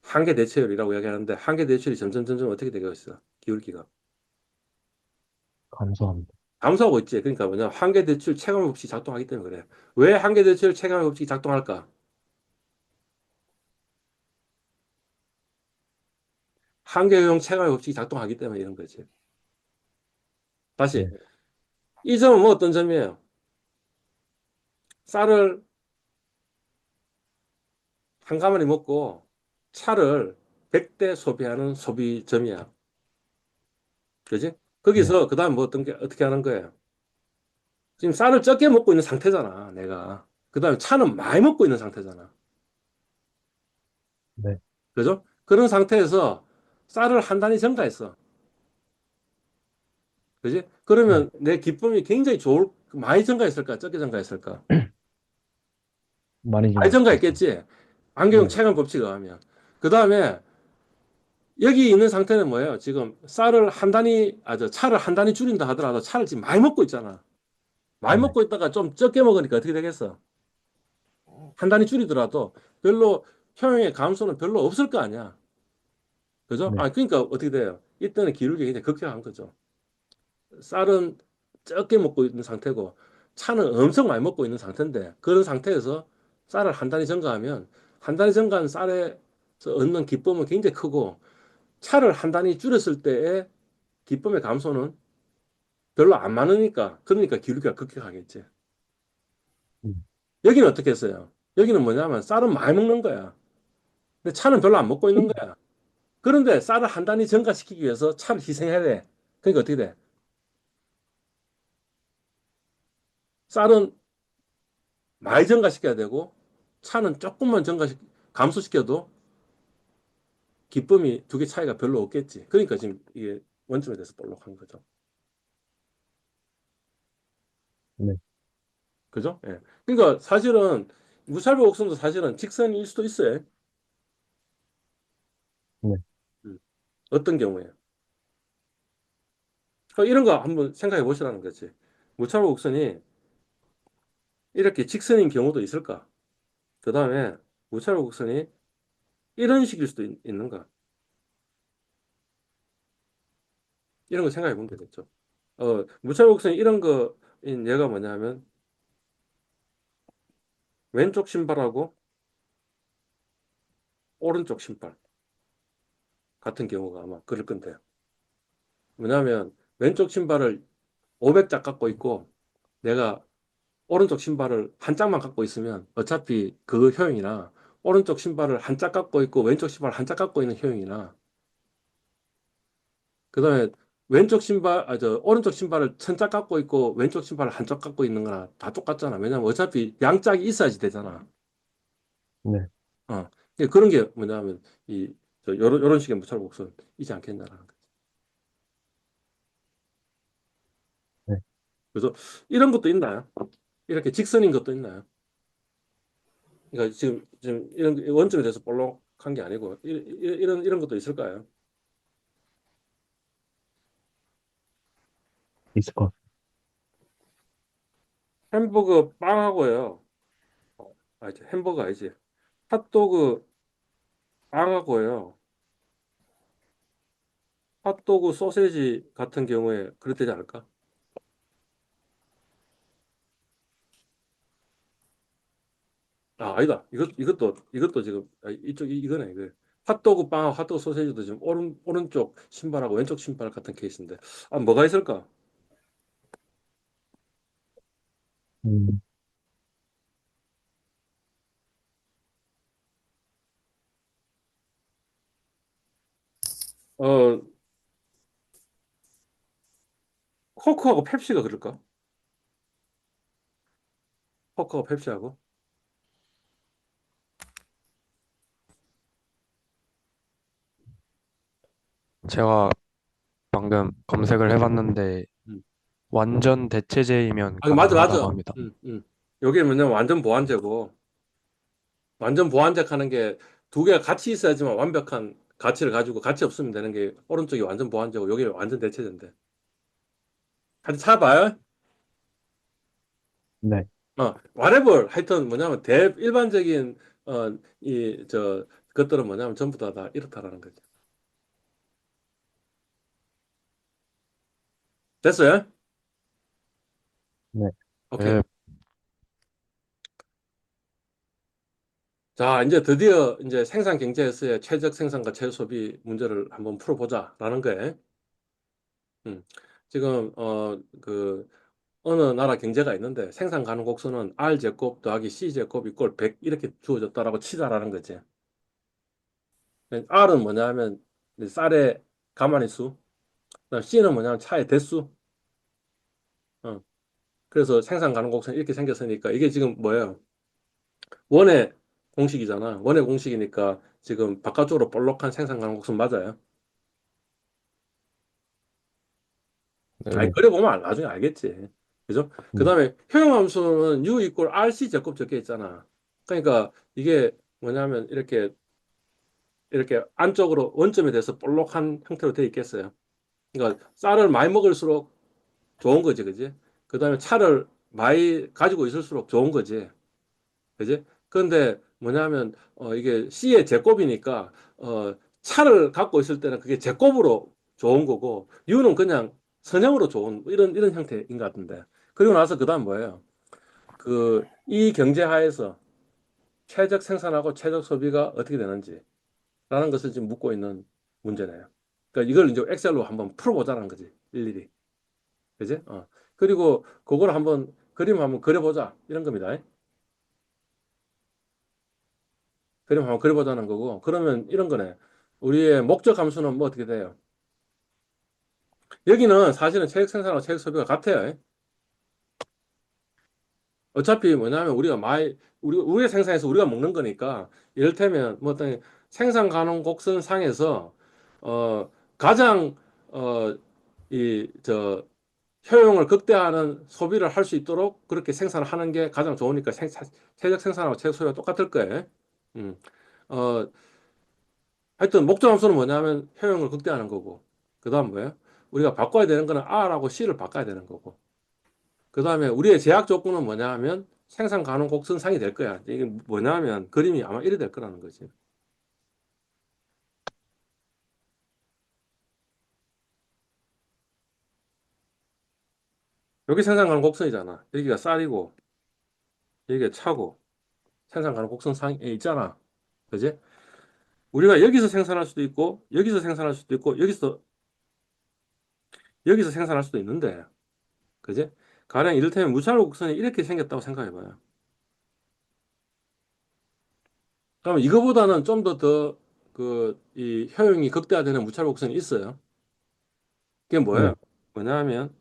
한계 대체율이라고 이야기하는데, 한계 대체율이 점점 어떻게 되고 있어? 기울기가. 감사합니다. 감소하고 있지. 그러니까 뭐냐, 한계 대출 체감 법칙이 작동하기 때문에 그래. 왜 한계 대출 체감 법칙이 작동할까? 한계용 체감 법칙이 작동하기 때문에 이런 거지. 다시, 네. 이 점은 뭐 어떤 점이에요? 쌀을 한 가마니 먹고 차를 100대 소비하는 소비점이야. 그지? 네. 거기서 그 다음 뭐 어떻게 하는 거예요? 지금 쌀을 적게 먹고 있는 상태잖아, 내가. 그 다음에 차는 많이 먹고 있는 상태잖아. 네. 그죠? 그런 상태에서 쌀을 한 단위 증가했어. 그지? 네. 그러면 내 기쁨이 굉장히 많이 증가했을까? 적게 증가했을까? 많이 많이 증가했죠. 증가했겠지? 안경 네. 체감 법칙에 의하면. 그 다음에 여기 있는 상태는 뭐예요? 지금 쌀을 한 단위, 차를 한 단위 줄인다 하더라도 차를 지금 많이 먹고 있잖아. 많이 네. 먹고 있다가 좀 적게 먹으니까 어떻게 되겠어? 한 단위 줄이더라도 별로 효용의 감소는 별로 없을 거 아니야. 그죠? 네. 그러니까 어떻게 돼요? 이때는 기울기가 굉장히 극격한 거죠. 쌀은 적게 먹고 있는 상태고 차는 엄청 많이 먹고 있는 상태인데 그런 상태에서 쌀을 한 단위 증가하면 한 단위 증가한 쌀에서 얻는 기쁨은 굉장히 크고 차를 한 단위 줄였을 때의 기쁨의 감소는 별로 안 많으니까 그러니까 기울기가 급격하겠지. 음. 여기는 어떻게 했어요? 여기는 뭐냐면 쌀은 많이 먹는 거야. 근데 차는 별로 안 먹고 있는 거야. 그런데 쌀을 한 단위 증가시키기 위해서 차를 희생해야 돼. 그러니까 어떻게 돼? 쌀은 많이 증가시켜야 되고 차는 조금만 감소시켜도 기쁨이 두 개 차이가 별로 없겠지. 그러니까 지금 이게 원점에 대해서 볼록한 거죠. 네. 그죠? 예. 그러니까 사실은 무차별 곡선도 사실은 직선일 수도 있어요. 네. 음. 어떤 경우에? 이런 거 한번 생각해 보시라는 거지. 무차별 곡선이 이렇게 직선인 경우도 있을까? 그 다음에 무차별 곡선이 이런 식일 수도 있는가? 이런 거 생각해 보면 되겠죠. 무차별 곡선이 이런 거인 예가 뭐냐면 왼쪽 신발하고 오른쪽 신발 같은 경우가 아마 그럴 건데요. 뭐냐면 왼쪽 신발을 500짝 갖고 있고 내가 오른쪽 신발을 한 짝만 갖고 있으면 어차피 그 효용이나 오른쪽 신발을 한 짝 갖고 있고 왼쪽 신발을 한 짝 갖고 있는 효용이나 그다음에 오른쪽 신발을 1000짝 갖고 있고 왼쪽 신발을 한 짝 갖고 있는 거나 다 똑같잖아. 왜냐면 어차피 양 짝이 있어야지 되잖아. 네. 어. 그런 게 뭐냐면 요런 식의 무찰 곡선이지 않겠냐라는 거. 그래서 이런 것도 있나요? 이렇게 직선인 것도 있나요? 그러니까 지금 이런 원점에 대해서 볼록한 게 아니고 이런 것도 있을까요? 있을 것 같아요. 햄버거 빵하고요. 이제 햄버거 아니지. 핫도그 빵하고요. 핫도그 소세지 같은 경우에 그렇되지 않을까? 아니다. 이것도 지금 이거네. 이거. 핫도그 빵하고 핫도그 소세지도 지금 오른쪽 신발하고 왼쪽 신발 같은 케이스인데. 뭐가 있을까? 음, 어, 코크하고 펩시가 그럴까? 코크하고 펩시하고. 제가 방금 검색을 해봤는데 음. 완전 대체제이면 맞아, 가능하다고 맞아. 합니다. 여기 뭐냐면 완전 보완제고, 완전 보완제 하는 게 두 개가 같이 있어야지만 완벽한 가치를 가지고 같이 없으면 되는 게 오른쪽이 완전 보완제고, 여기 완전 대체제인데. 한번 찾아봐요. 네. whatever. 하여튼 뭐냐면 일반적인, 것들은 뭐냐면 전부 다 이렇다라는 거죠. 됐어요? 네. 오케이. 네, 자, 이제 드디어 이제 생산 경제에서의 최적 생산과 최소 소비 문제를 한번 풀어보자라는 거예요. 음. 지금 어느 나라 경제가 있는데 생산 가능 곡수는 R 제곱 더하기 C 제곱 이꼴 100 이렇게 주어졌다라고 치자라는 거지. R은 뭐냐 하면 이제 쌀의 가만히 수, 그다음 C는 뭐냐면 차의 대수. 어. 그래서 생산 가능 곡선이 이렇게 생겼으니까 이게 지금 뭐예요? 원의 공식이잖아. 원의 공식이니까 지금 바깥쪽으로 볼록한 생산 가능 곡선 맞아요. 아니, 네. 그려보면 나중에 알겠지. 그죠? 그 네. 다음에 효용함수는 U 이꼴 RC 제곱 적혀 있잖아. 그러니까 이게 뭐냐면 이렇게 안쪽으로 원점에 대해서 볼록한 형태로 되어 있겠어요. 그러니까 쌀을 많이 먹을수록 좋은 거지, 그지? 그 다음에 차를 많이 가지고 있을수록 좋은 거지, 그지? 그런데 뭐냐면 이게 C의 제곱이니까 차를 갖고 있을 때는 그게 제곱으로 좋은 거고 U는 그냥 선형으로 좋은 이런 형태인 것 같은데. 그리고 나서 그다음 뭐예요? 이 경제하에서 최적 생산하고 최적 소비가 어떻게 되는지라는 것을 지금 묻고 있는 문제네요. 그러니까 이걸 이제 엑셀로 한번 풀어보자는 거지, 일일이. 그지? 그리고 그걸 한번 그림 한번 그려보자 이런 겁니다. 그림 한번 그려보자는 거고, 그러면 이런 거네. 우리의 목적 함수는 뭐 어떻게 돼요? 여기는 사실은 체육 생산하고 체육 소비가 같아요. 어차피 뭐냐면 우리가 우리가 생산해서 우리가 먹는 거니까, 이를테면 뭐 어떤 생산 가능 곡선 상에서 가장 어, 효용을 극대화하는 소비를 할 수 있도록 그렇게 생산을 하는 게 가장 좋으니까 최적 생산하고 최적 소비가 똑같을 거예요. 음. 어, 하여튼 목적 함수는 뭐냐면 효용을 극대화하는 거고, 그 다음 뭐예요? 우리가 바꿔야 되는 거는 R하고 C를 바꿔야 되는 거고, 그 다음에 우리의 제약 조건은 뭐냐 하면 생산 가능 곡선상이 될 거야. 이게 뭐냐 하면 그림이 아마 이래 될 거라는 거지. 여기 생산 가능 곡선이잖아. 여기가 쌀이고 여기가 차고 생산 가능 곡선상에 있잖아. 그지? 우리가 여기서 생산할 수도 있고 여기서 생산할 수도 있고 여기서 생산할 수도 있는데, 그지? 가령 이를테면 무차로 곡선이 이렇게 생겼다고 생각해봐요. 그러면 이거보다는 좀 이 효용이 극대화되는 무차로 곡선이 있어요. 그게 네. 뭐예요? 뭐냐면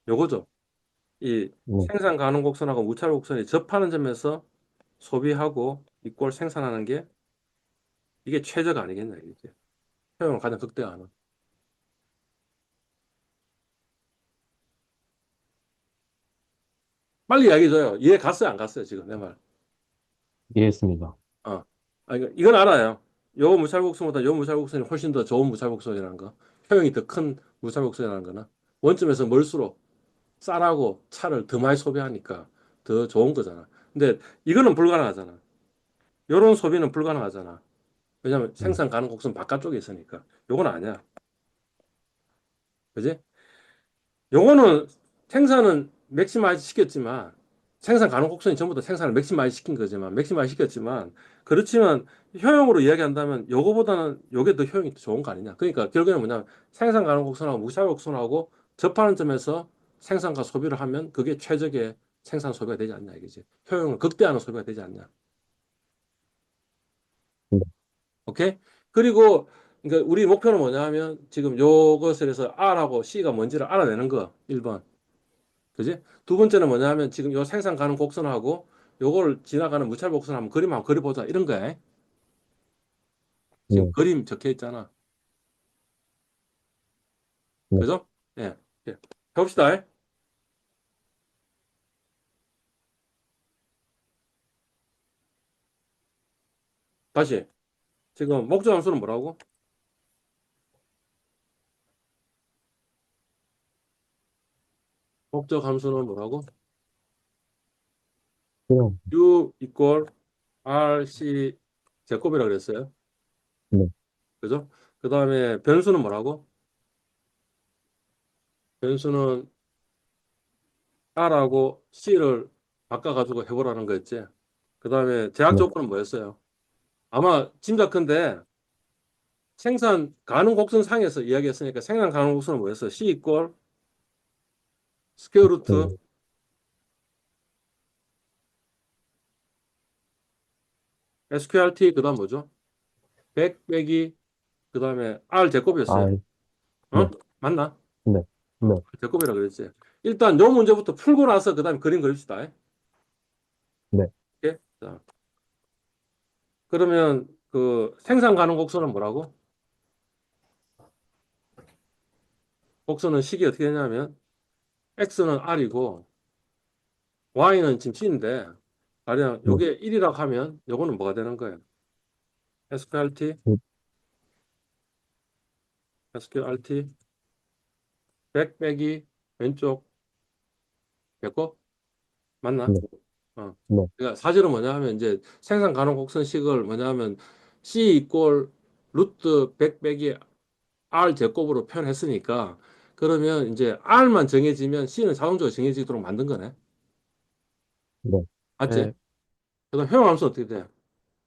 요거죠. 이 네. 생산 가능 곡선하고 무차로 곡선이 접하는 점에서 소비하고 이꼴 생산하는 게 이게 최저가 아니겠냐, 이게. 효용을 가장 극대화하는. 빨리 이야기해줘요. 이해 갔어요, 안 갔어요, 지금 내 말? 이해했습니다. 어. 아, 이건 알아요. 요 무찰곡선보다 요 무찰곡선이 훨씬 더 좋은 무찰곡선이라는 거. 효용이 더 큰 무찰곡선이라는 거는 원점에서 멀수록 쌀하고 차를 더 많이 소비하니까 더 좋은 거잖아. 근데 이거는 불가능하잖아. 요런 소비는 불가능하잖아. 왜냐면 음, 생산 가능 곡선 바깥쪽에 있으니까. 요건 아니야. 그지? 요거는 생산은 맥시마이즈 시켰지만 생산 가능 곡선이 전부 다 생산을 맥시마이즈 시킨 거지만 맥시마이즈 시켰지만 그렇지만 효용으로 이야기한다면 요거보다는 요게 더 효용이 더 좋은 거 아니냐. 그러니까 결국에는 뭐냐면 생산 가능 곡선하고 무샤 곡선하고 접하는 점에서 생산과 소비를 하면 그게 최적의 생산 소비가 되지 않냐 이거지. 효용을 극대화하는 소비가 되지 않냐. 네, 오케이? 그리고 그러니까 우리 목표는 뭐냐 하면 지금 요것을 해서 R하고 C가 뭔지를 알아내는 거 1번. 그지? 두 번째는 뭐냐 하면 지금 요 생산 가능 곡선하고 요걸 지나가는 무찰 곡선 한번 그림 한번 그려보자 이런 거야. 지금 네, 그림 적혀 있잖아. 네. 그죠? 예. 예. 해봅시다. 다시. 지금 목적 함수는 뭐라고? 목적 함수는 뭐라고? 그냥, U equal RC 제곱이라고 그랬어요. 네, 그죠? 그 다음에 변수는 뭐라고? 변수는 R하고 C를 바꿔가지고 해보라는 거였지. 그 다음에 제약 네, 조건은 뭐였어요? 아마 짐작컨대 생산 가능 곡선 상에서 이야기했으니까 생산 가능 곡선은 뭐였어? C 이퀄 스퀘어 루트 네, SQRT 그다음 뭐죠? 100 빼기 그다음에 R 제곱이었어요. 아, 네, 어? 맞나? 네, 네, 제곱이라 그랬지. 일단 요 문제부터 풀고 나서 그다음에 그림 그립시다. 네, 오케이? 자, 그러면 그 생산 가능 곡선은 뭐라고? 곡선은 식이 어떻게 되냐면 X는 R이고 Y는 지금 C인데 가령 네, 요게 1이라고 하면 요거는 뭐가 되는 거예요? SQRT 네, SQRT 100 빼기 왼쪽 배꼽 맞나? 네, 어. 네, 그러니까 사실은 뭐냐 하면 이제 생산 가능 곡선식을 뭐냐 하면 C 이꼴 루트 100 빼기 R 제곱으로 표현했으니까 그러면 이제 R만 정해지면 C는 자동적으로 정해지도록 만든 거네. 네. 맞지? 예, 그다음 효용함수 어떻게 돼?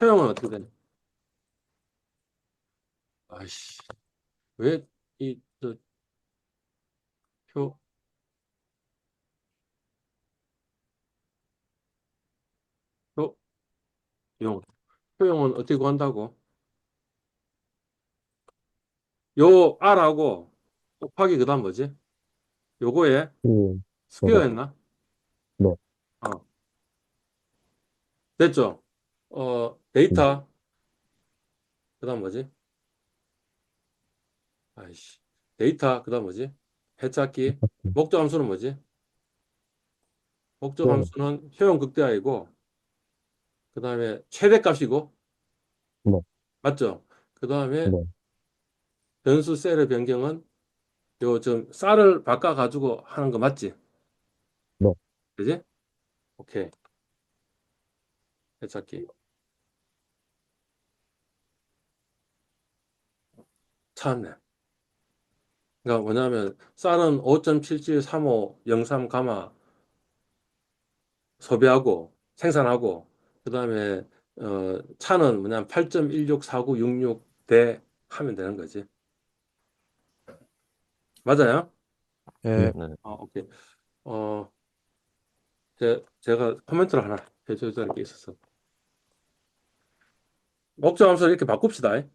효용은 어떻게 돼? 아이씨. 왜 이 저 효, 효용 효용은 어떻게 구한다고? 요 R하고 곱하기 그다음 뭐지? 요거에 네, 네, 스퀘어했나? 네, 어. 됐죠? 네. 데이터, 그 다음 뭐지? 아이씨. 데이터, 그 다음 뭐지? 해찾기. 목적 함수는 뭐지? 목적 네, 함수는 효용 극대화이고, 그 다음에 최대값이고, 네, 맞죠? 그 다음에 네, 변수 셀의 변경은 요 좀 쌀을 바꿔가지고 하는 거 맞지? 네. 그지? 오케이. 해찾기. 참네. 그러니까 뭐냐면 쌀은 5.773503 가마 소비하고 생산하고 그다음에 차는 뭐냐면 8.164966대 하면 되는 거지. 맞아요? 예, 네. 네. 오케이. 어, 제가 코멘트를 하나 해줘야 되는 게 있어서. 목적 함수를 이렇게 바꿉시다. 네.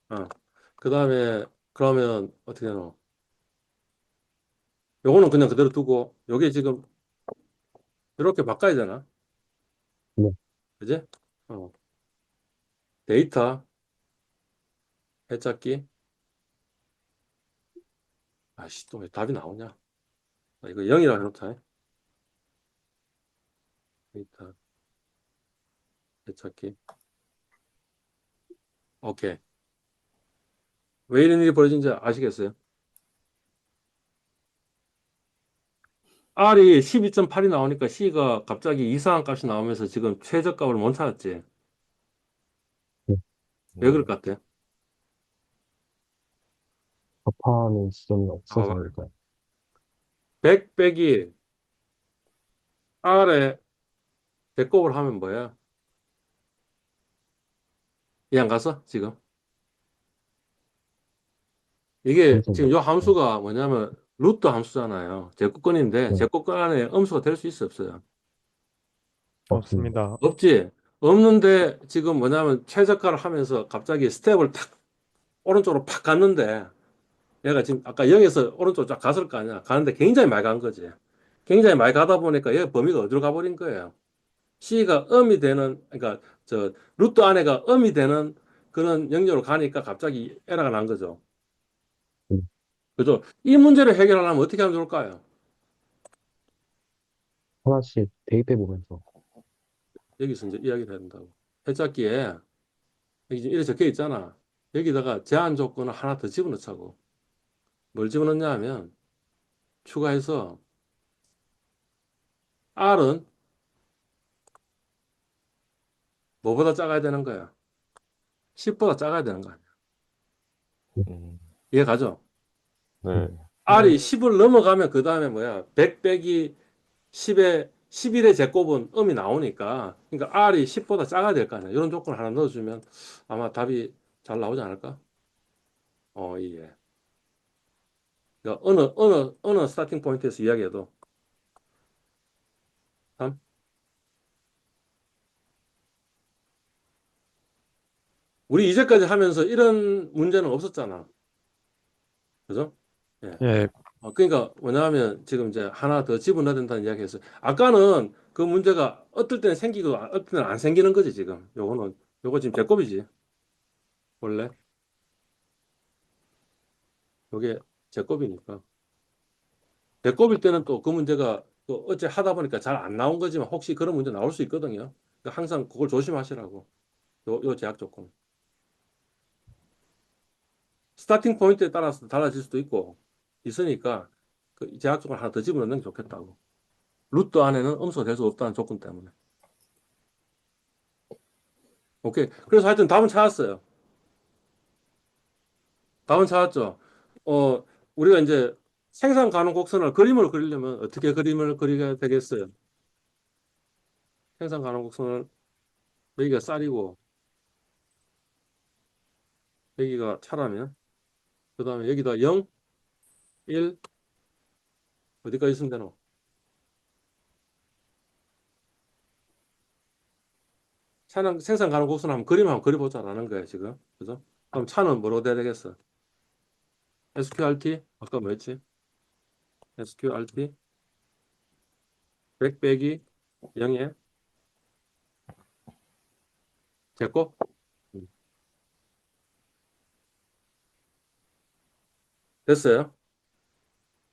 어. 그다음에 그러면 어떻게 하노? 요거는 그냥 그대로 두고 요게 지금 이렇게 바꿔야 되나? 네. 그지? 어. 데이터 해찾기. 아씨 또 왜 답이 나오냐? 이거 0이라고 해놓자. 데이터 되찾기. 오케이. 왜 이런 일이 벌어진지 아시겠어요? R이 12.8이 나오니까 C가 갑자기 이상한 값이 나오면서 지금 최저값을 못 찾았지. 왜 그럴 네. 것 같아? 접하는 지점이 봐봐. 없어서일까요? 100 빼기 R에 대곱을 하면 뭐야? 이해 안 갔어? 지금? 이게 지금 점점, 요 함수가 뭐냐면 루트 함수잖아요. 제곱근인데 네, 제곱근 안에 음수가 될 수 있어 없어요? 없습니다. 없습니다. 없지. 없는데 지금 뭐냐면 최저가를 하면서 갑자기 스텝을 탁 오른쪽으로 팍 갔는데 얘가 지금 아까 0에서 오른쪽 쫙 갔을 거 아니야. 가는데 굉장히 많이 간 거지. 굉장히 많이 가다 보니까 얘 범위가 어디로 가버린 거예요. C가 음이 되는 그러니까 저 루트 안에가 음이 되는 그런 영역으로 가니까 갑자기 에러가 난 거죠. 음, 그죠? 이 문제를 해결하려면 어떻게 하면 좋을까요? 하나씩 대입해보면서, 여기서 이제 이야기를 해야 된다고. 해적기에 여기 지금 이렇게 적혀 있잖아. 여기다가 제한 조건을 하나 더 집어넣자고. 뭘 집어넣냐 하면 추가해서 R은 뭐보다 작아야 되는 거야? 10보다 작아야 되는 거야. 음, 이해 가죠? 네. R이 10을 넘어가면 그 다음에 뭐야? 100 빼기 10의 11의 제곱은 음이 나오니까 그러니까 R이 10보다 작아야 될 거 아니야. 이런 조건을 하나 넣어주면 아마 답이 잘 나오지 않을까? 예. 그러니까 어느 스타팅 포인트에서 이야기해도 참 우리 이제까지 하면서 이런 문제는 없었잖아. 그죠? 예. 예, 그러니까 뭐냐면 지금 이제 하나 더 집어넣어야 된다는 이야기였어요. 아까는 그 문제가 어떨 때는 생기고 어떨 때는 안 생기는 거지 지금. 요거 지금 제곱이지. 원래 요게 제곱이니까. 배꼽일 때는 또 그 문제가 또 어째 하다 보니까 잘 안 나온 거지만 혹시 그런 문제 나올 수 있거든요. 그러니까 항상 그걸 조심하시라고. 요 제약 조건. 스타팅 포인트에 따라서 달라질 수도 있고 있으니까 그 제약 조건 하나 더 집어넣는 게 좋겠다고. 루트 안에는 음수가 될 수 없다는 조건 때문에. 오케이. 그래서 하여튼 답은 찾았어요. 답은 찾았죠. 어, 우리가 이제 생산 가능 곡선을 그림을 그리려면 어떻게 그림을 그리게 되겠어요? 생산 가능 곡선을 여기가 쌀이고 여기가 차라면 그 다음에 여기다 0, 1, 어디까지 있으면 되노? 차는 생산 가능 곡선 한번 그림 한번 그려보자라는 거야, 지금. 그죠? 그럼 차는 뭐로 돼야 되겠어? SQRT? 아까 뭐였지? SQRT? 100 빼기 0에 제곱? 됐어요?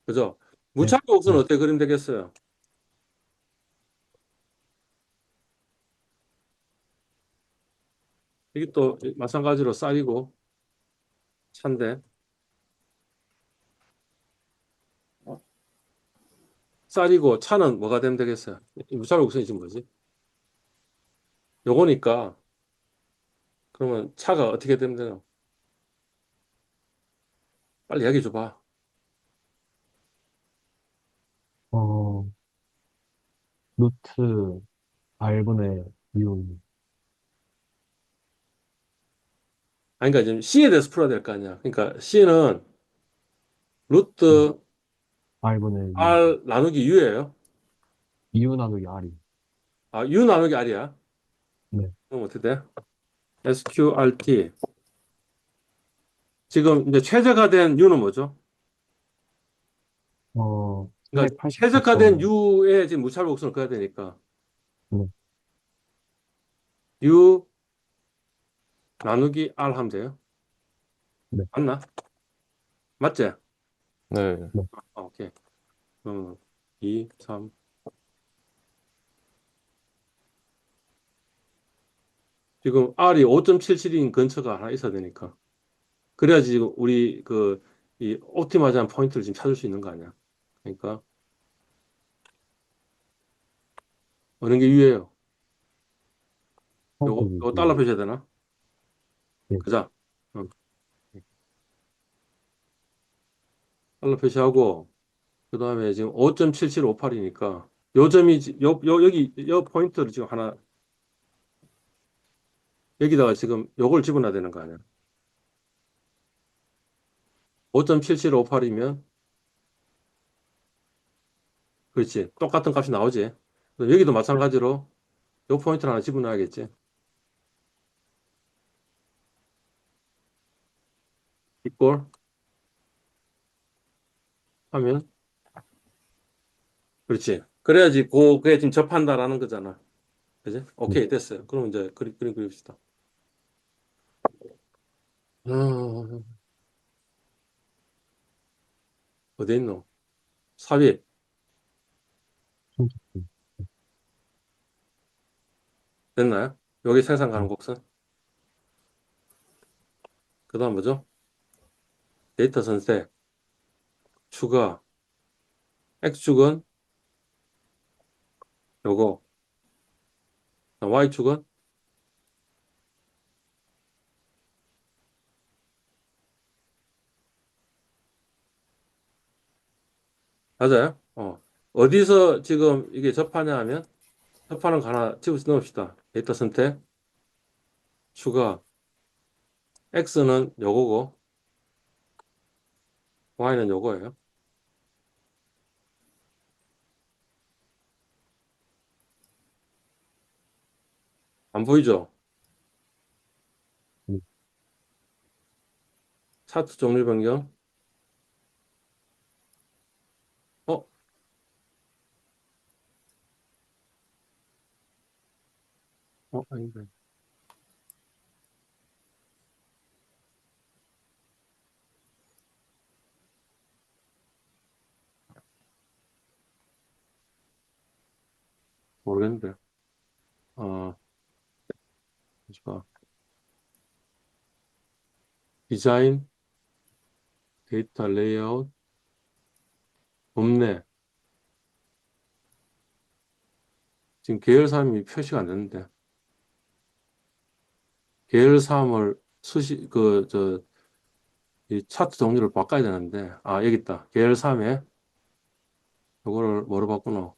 그죠? 네, 무차별 곡선은 네, 어떻게 그리면 되겠어요? 이게 또 마찬가지로 쌀이고 차인데 쌀이고 차는 뭐가 되면 되겠어요? 이 무차별 곡선이 지금 뭐지? 요거니까 그러면 차가 어떻게 되면 되나? 빨리 이야기해 줘봐. 어, 루트 R분의 U, 아니, 그러니까 지금 C에 대해서 풀어야 될 거 아니야. 그러니까 C는 네, 루트 R분의 U, R 나누기 U예요. U 나누기 R이, U 나누기 R이야. 네, 그럼 어떻게 돼? SQRT. 지금 이제 최저가된 U는 뭐죠? 그러니까 최저가된 384점, U에 지금 무차별 곡선을 그어야 되니까 네, U 나누기 R 하면 돼요. 네, 맞나? 맞지? 네. 네, 오케이. 2, 3. 지금 R이 5.77인 근처가 하나 있어야 되니까. 그래야지 지금 우리 이 옵티마이즈한 포인트를 지금 찾을 수 있는 거 아니야. 그러니까 어느 게 유예요? 요거 달러 표시해야 되나? 예. 그자. 응. 달러 표시하고 그 다음에 지금 5.7758이니까 요 점이 여기 요 포인트를 지금 하나 여기다가 지금 요걸 집어넣어야 되는 거 아니야. 5.7758이면 그렇지. 똑같은 값이 나오지. 그럼 여기도 마찬가지로 요 포인트를 하나 집어넣어야겠지. 이꼴 하면 그렇지. 그래야지 그게 지금 접한다라는 거잖아. 그지? 오케이, 됐어요. 그럼 이제 그림 그립시다. 어, 어디 있노? 삽입 됐나요? 여기 생산 가능 곡선. 그 다음 뭐죠? 데이터 선택, 추가, X축은 요거, Y축은 맞아요? 어디서 지금 이게 접하냐 하면 접하는 거 하나 집어 넣읍시다. 데이터 선택, 추가, X는 요거고 Y는 요거예요. 안 보이죠? 차트 종류 변경. 어? 아닌데. 모르겠는데. 어, 잠시만. 디자인, 데이터 레이아웃, 없네. 지금 계열사항이 표시가 안 되는데. 계열사항을 이 차트 종류를 바꿔야 되는데. 아, 여기 있다. 계열사항에 이거를 뭐로 바꾸노?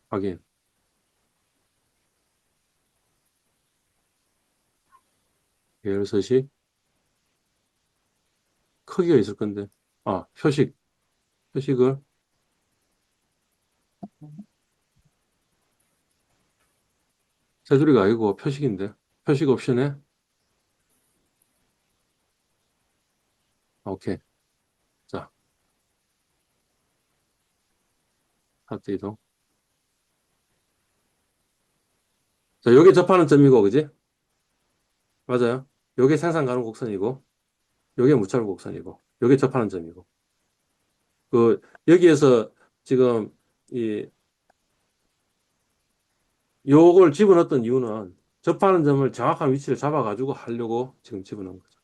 확인. 계열 서식. 크기가 있을 건데. 아, 표식을. 테두리가 아니고 표식인데. 표식 옵션에. 오케이. 자, 차트 이동. 자, 요게 접하는 점이고, 그지? 맞아요. 요게 생산 가능 곡선이고, 요게 무차로 곡선이고, 요게 접하는 점이고. 여기에서 지금 이 요걸 집어넣었던 이유는 접하는 점을 정확한 위치를 잡아가지고 하려고 지금 집어넣은 거죠.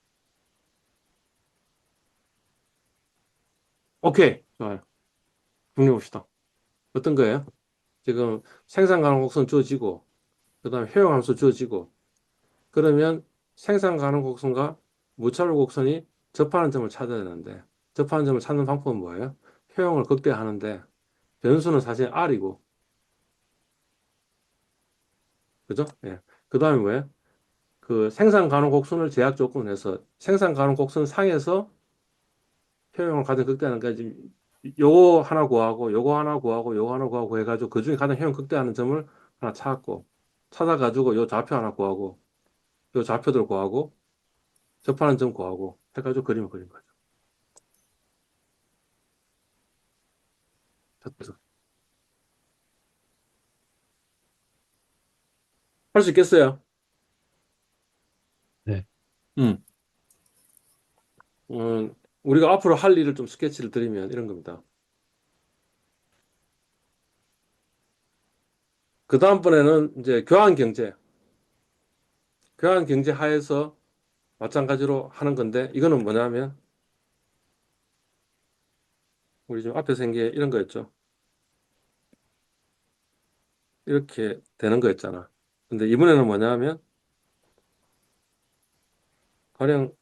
오케이. 좋아요. 정리해 봅시다. 어떤 거예요? 지금 생산 가능 곡선 주어지고, 그 다음에 효용 함수 주어지고, 그러면 생산 가능 곡선과 무차로 곡선이 접하는 점을 찾아야 되는데, 접하는 점을 찾는 방법은 뭐예요? 효용을 극대화하는데, 변수는 사실 R이고, 그죠? 예. 그 다음에 뭐예요? 그 생산 가능 곡선을 제약 조건에서 생산 가능 곡선 상에서 효용을 가장 극대화하는 게 지금 요거 하나 구하고 요거 하나 구하고 요거 하나 구하고 해가지고 그 중에 가장 효용 극대화하는 점을 하나 찾았고 찾아가지고 요 좌표 하나 구하고 요 좌표들 구하고 접하는 점 구하고 해가지고 그림을 그린 거죠. 할 수 있겠어요? 네. 음. 우리가 앞으로 할 일을 좀 스케치를 드리면 이런 겁니다. 그 다음번에는 이제 교환 경제. 교환 경제 하에서 마찬가지로 하는 건데, 이거는 뭐냐면, 우리 지금 앞에 생긴 게 이런 거였죠. 이렇게 되는 거였잖아. 근데 이번에는 뭐냐면, 가령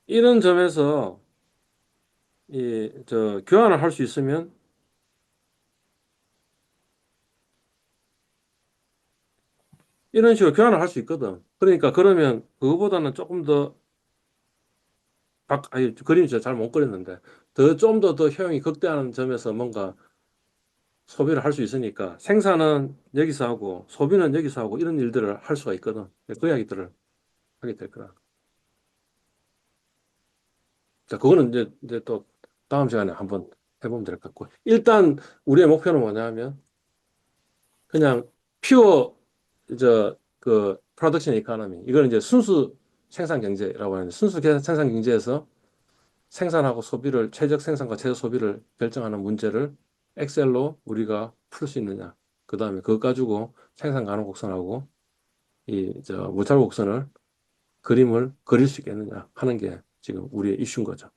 이런 점에서 교환을 할 수 있으면 이런 식으로 교환을 할 수 있거든. 그러니까 그러면 그거보다는 조금 더 아니, 그림이 잘 못 그렸는데 좀 더 효용이 극대화하는 점에서 뭔가 소비를 할 수 있으니까 생산은 여기서 하고 소비는 여기서 하고 이런 일들을 할 수가 있거든. 그 이야기들을 하게 될 거라. 자, 그거는 이제 또 다음 시간에 한번 해보면 될 것 같고. 일단 우리의 목표는 뭐냐면 그냥 퓨어 그 프로덕션 이코노미 이걸 이제 순수 생산 경제라고 하는데 순수 생산 경제에서 생산하고 소비를 최적 생산과 최저 소비를 결정하는 문제를 엑셀로 우리가 풀 수 있느냐. 그다음에 그것 가지고 생산 가능 곡선하고 이 무찰 곡선을 그림을 그릴 수 있겠느냐 하는 게 지금 우리의 이슈인 거죠.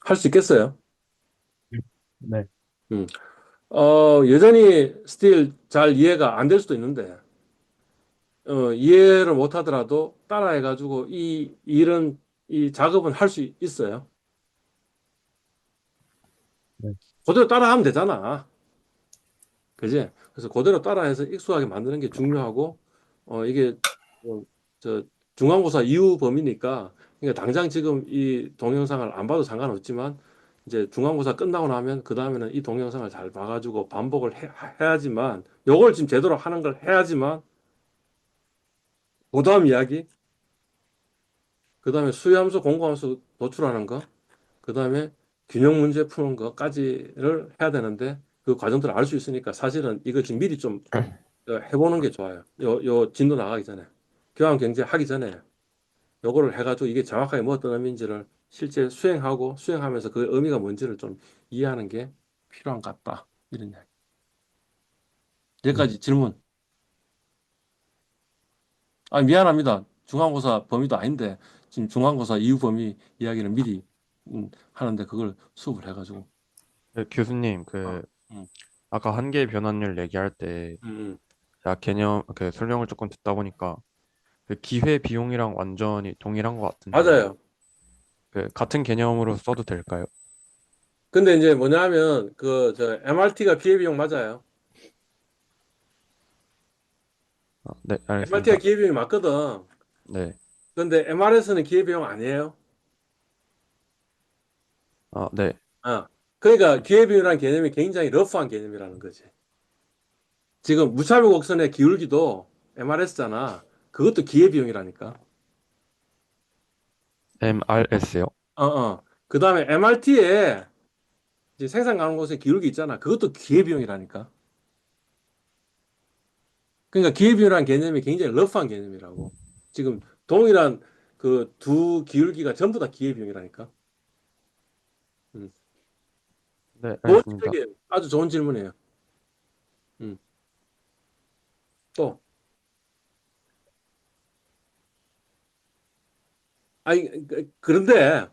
할 수 있겠어요? 네. 음. 여전히 스틸 잘 이해가 안 될 수도 있는데 이해를 못 하더라도 따라해가지고 이 일은 이 작업은 할 수 있어요. 네. 그대로 따라하면 되잖아. 그지? 그래서 그대로 따라해서 익숙하게 만드는 게 중요하고, 이게, 어, 저, 중간고사 이후 범위니까, 그러니까 당장 지금 이 동영상을 안 봐도 상관없지만, 이제 중간고사 끝나고 나면, 그 다음에는 이 동영상을 잘 봐가지고 반복을 해야지만, 요걸 지금 제대로 하는 걸 해야지만, 그 다음 이야기, 그 다음에 수위함수, 공고함수 도출하는 거, 그 다음에 균형 문제 푸는 거까지를 해야 되는데, 그 과정들을 알 수 있으니까 사실은 이거 지금 미리 좀 해보는 게 좋아요. 요 진도 나가기 전에. 교환 경제 하기 전에 요거를 해가지고 이게 정확하게 뭐 어떤 의미인지를 실제 수행하고 수행하면서 그 의미가 뭔지를 좀 이해하는 게 필요한 것 같다. 이런 이야기. 여기까지 질문. 아, 미안합니다. 중간고사 범위도 아닌데 지금 중간고사 이후 범위 이야기를 미리 하는데 그걸 수업을 해가지고. 교수님, 아, 음, 아까 한계 변환율 얘기할 때, 음, 음. 제가 설명을 조금 듣다 보니까, 기회 비용이랑 완전히 동일한 것 같은데, 맞아요. 같은 개념으로 써도 될까요? 근데 이제 뭐냐면 MRT가 기회비용 맞아요. 네, MRT가 알겠습니다. 기회비용이 맞거든. 네. 근데 MRS는 기회비용 아니에요. 네. 그러니까 기회비용이라는 개념이 굉장히 러프한 개념이라는 거지. 지금 무차별 곡선의 기울기도 MRS잖아. 그것도 기회비용이라니까. MRS요? 그 다음에 MRT에 생산 가능 곡선의 기울기 있잖아. 그것도 기회비용이라니까. 그러니까 기회비용이라는 개념이 굉장히 러프한 개념이라고. 지금 동일한 그 두 기울기가 전부 다 기회비용이라니까. 음. 네, 좋은 알겠습니다. 지적이에요. 아주 좋은 질문이에요. 음. 또. 아니, 그런데,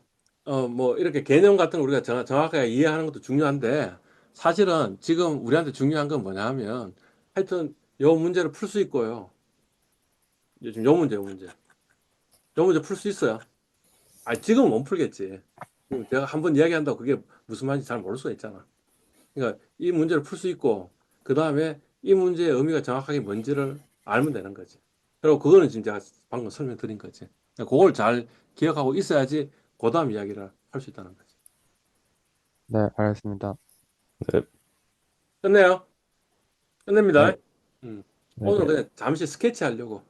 뭐, 이렇게 개념 같은 거 우리가 정확하게 이해하는 것도 중요한데, 사실은 지금 우리한테 중요한 건 뭐냐 하면, 하여튼, 요 문제를 풀 수 있고요. 요즘 요 문제. 요 문제 풀 수 있어요. 지금은 못 풀겠지. 지금 제가 한번 이야기한다고 그게 무슨 말인지 잘 모를 수가 있잖아. 그러니까 이 문제를 풀 수 있고, 그 다음에 이 문제의 의미가 정확하게 뭔지를 알면 되는 거지. 그리고 그거는 지금 제가 방금 설명드린 거지. 그러니까 그걸 잘 기억하고 있어야지, 그 다음 이야기를 할 수 있다는 거지. 네, 알겠습니다. 네, 끝내요. 끝냅니다. 네, 음. 네, 오늘 네. 그냥 잠시 스케치 하려고.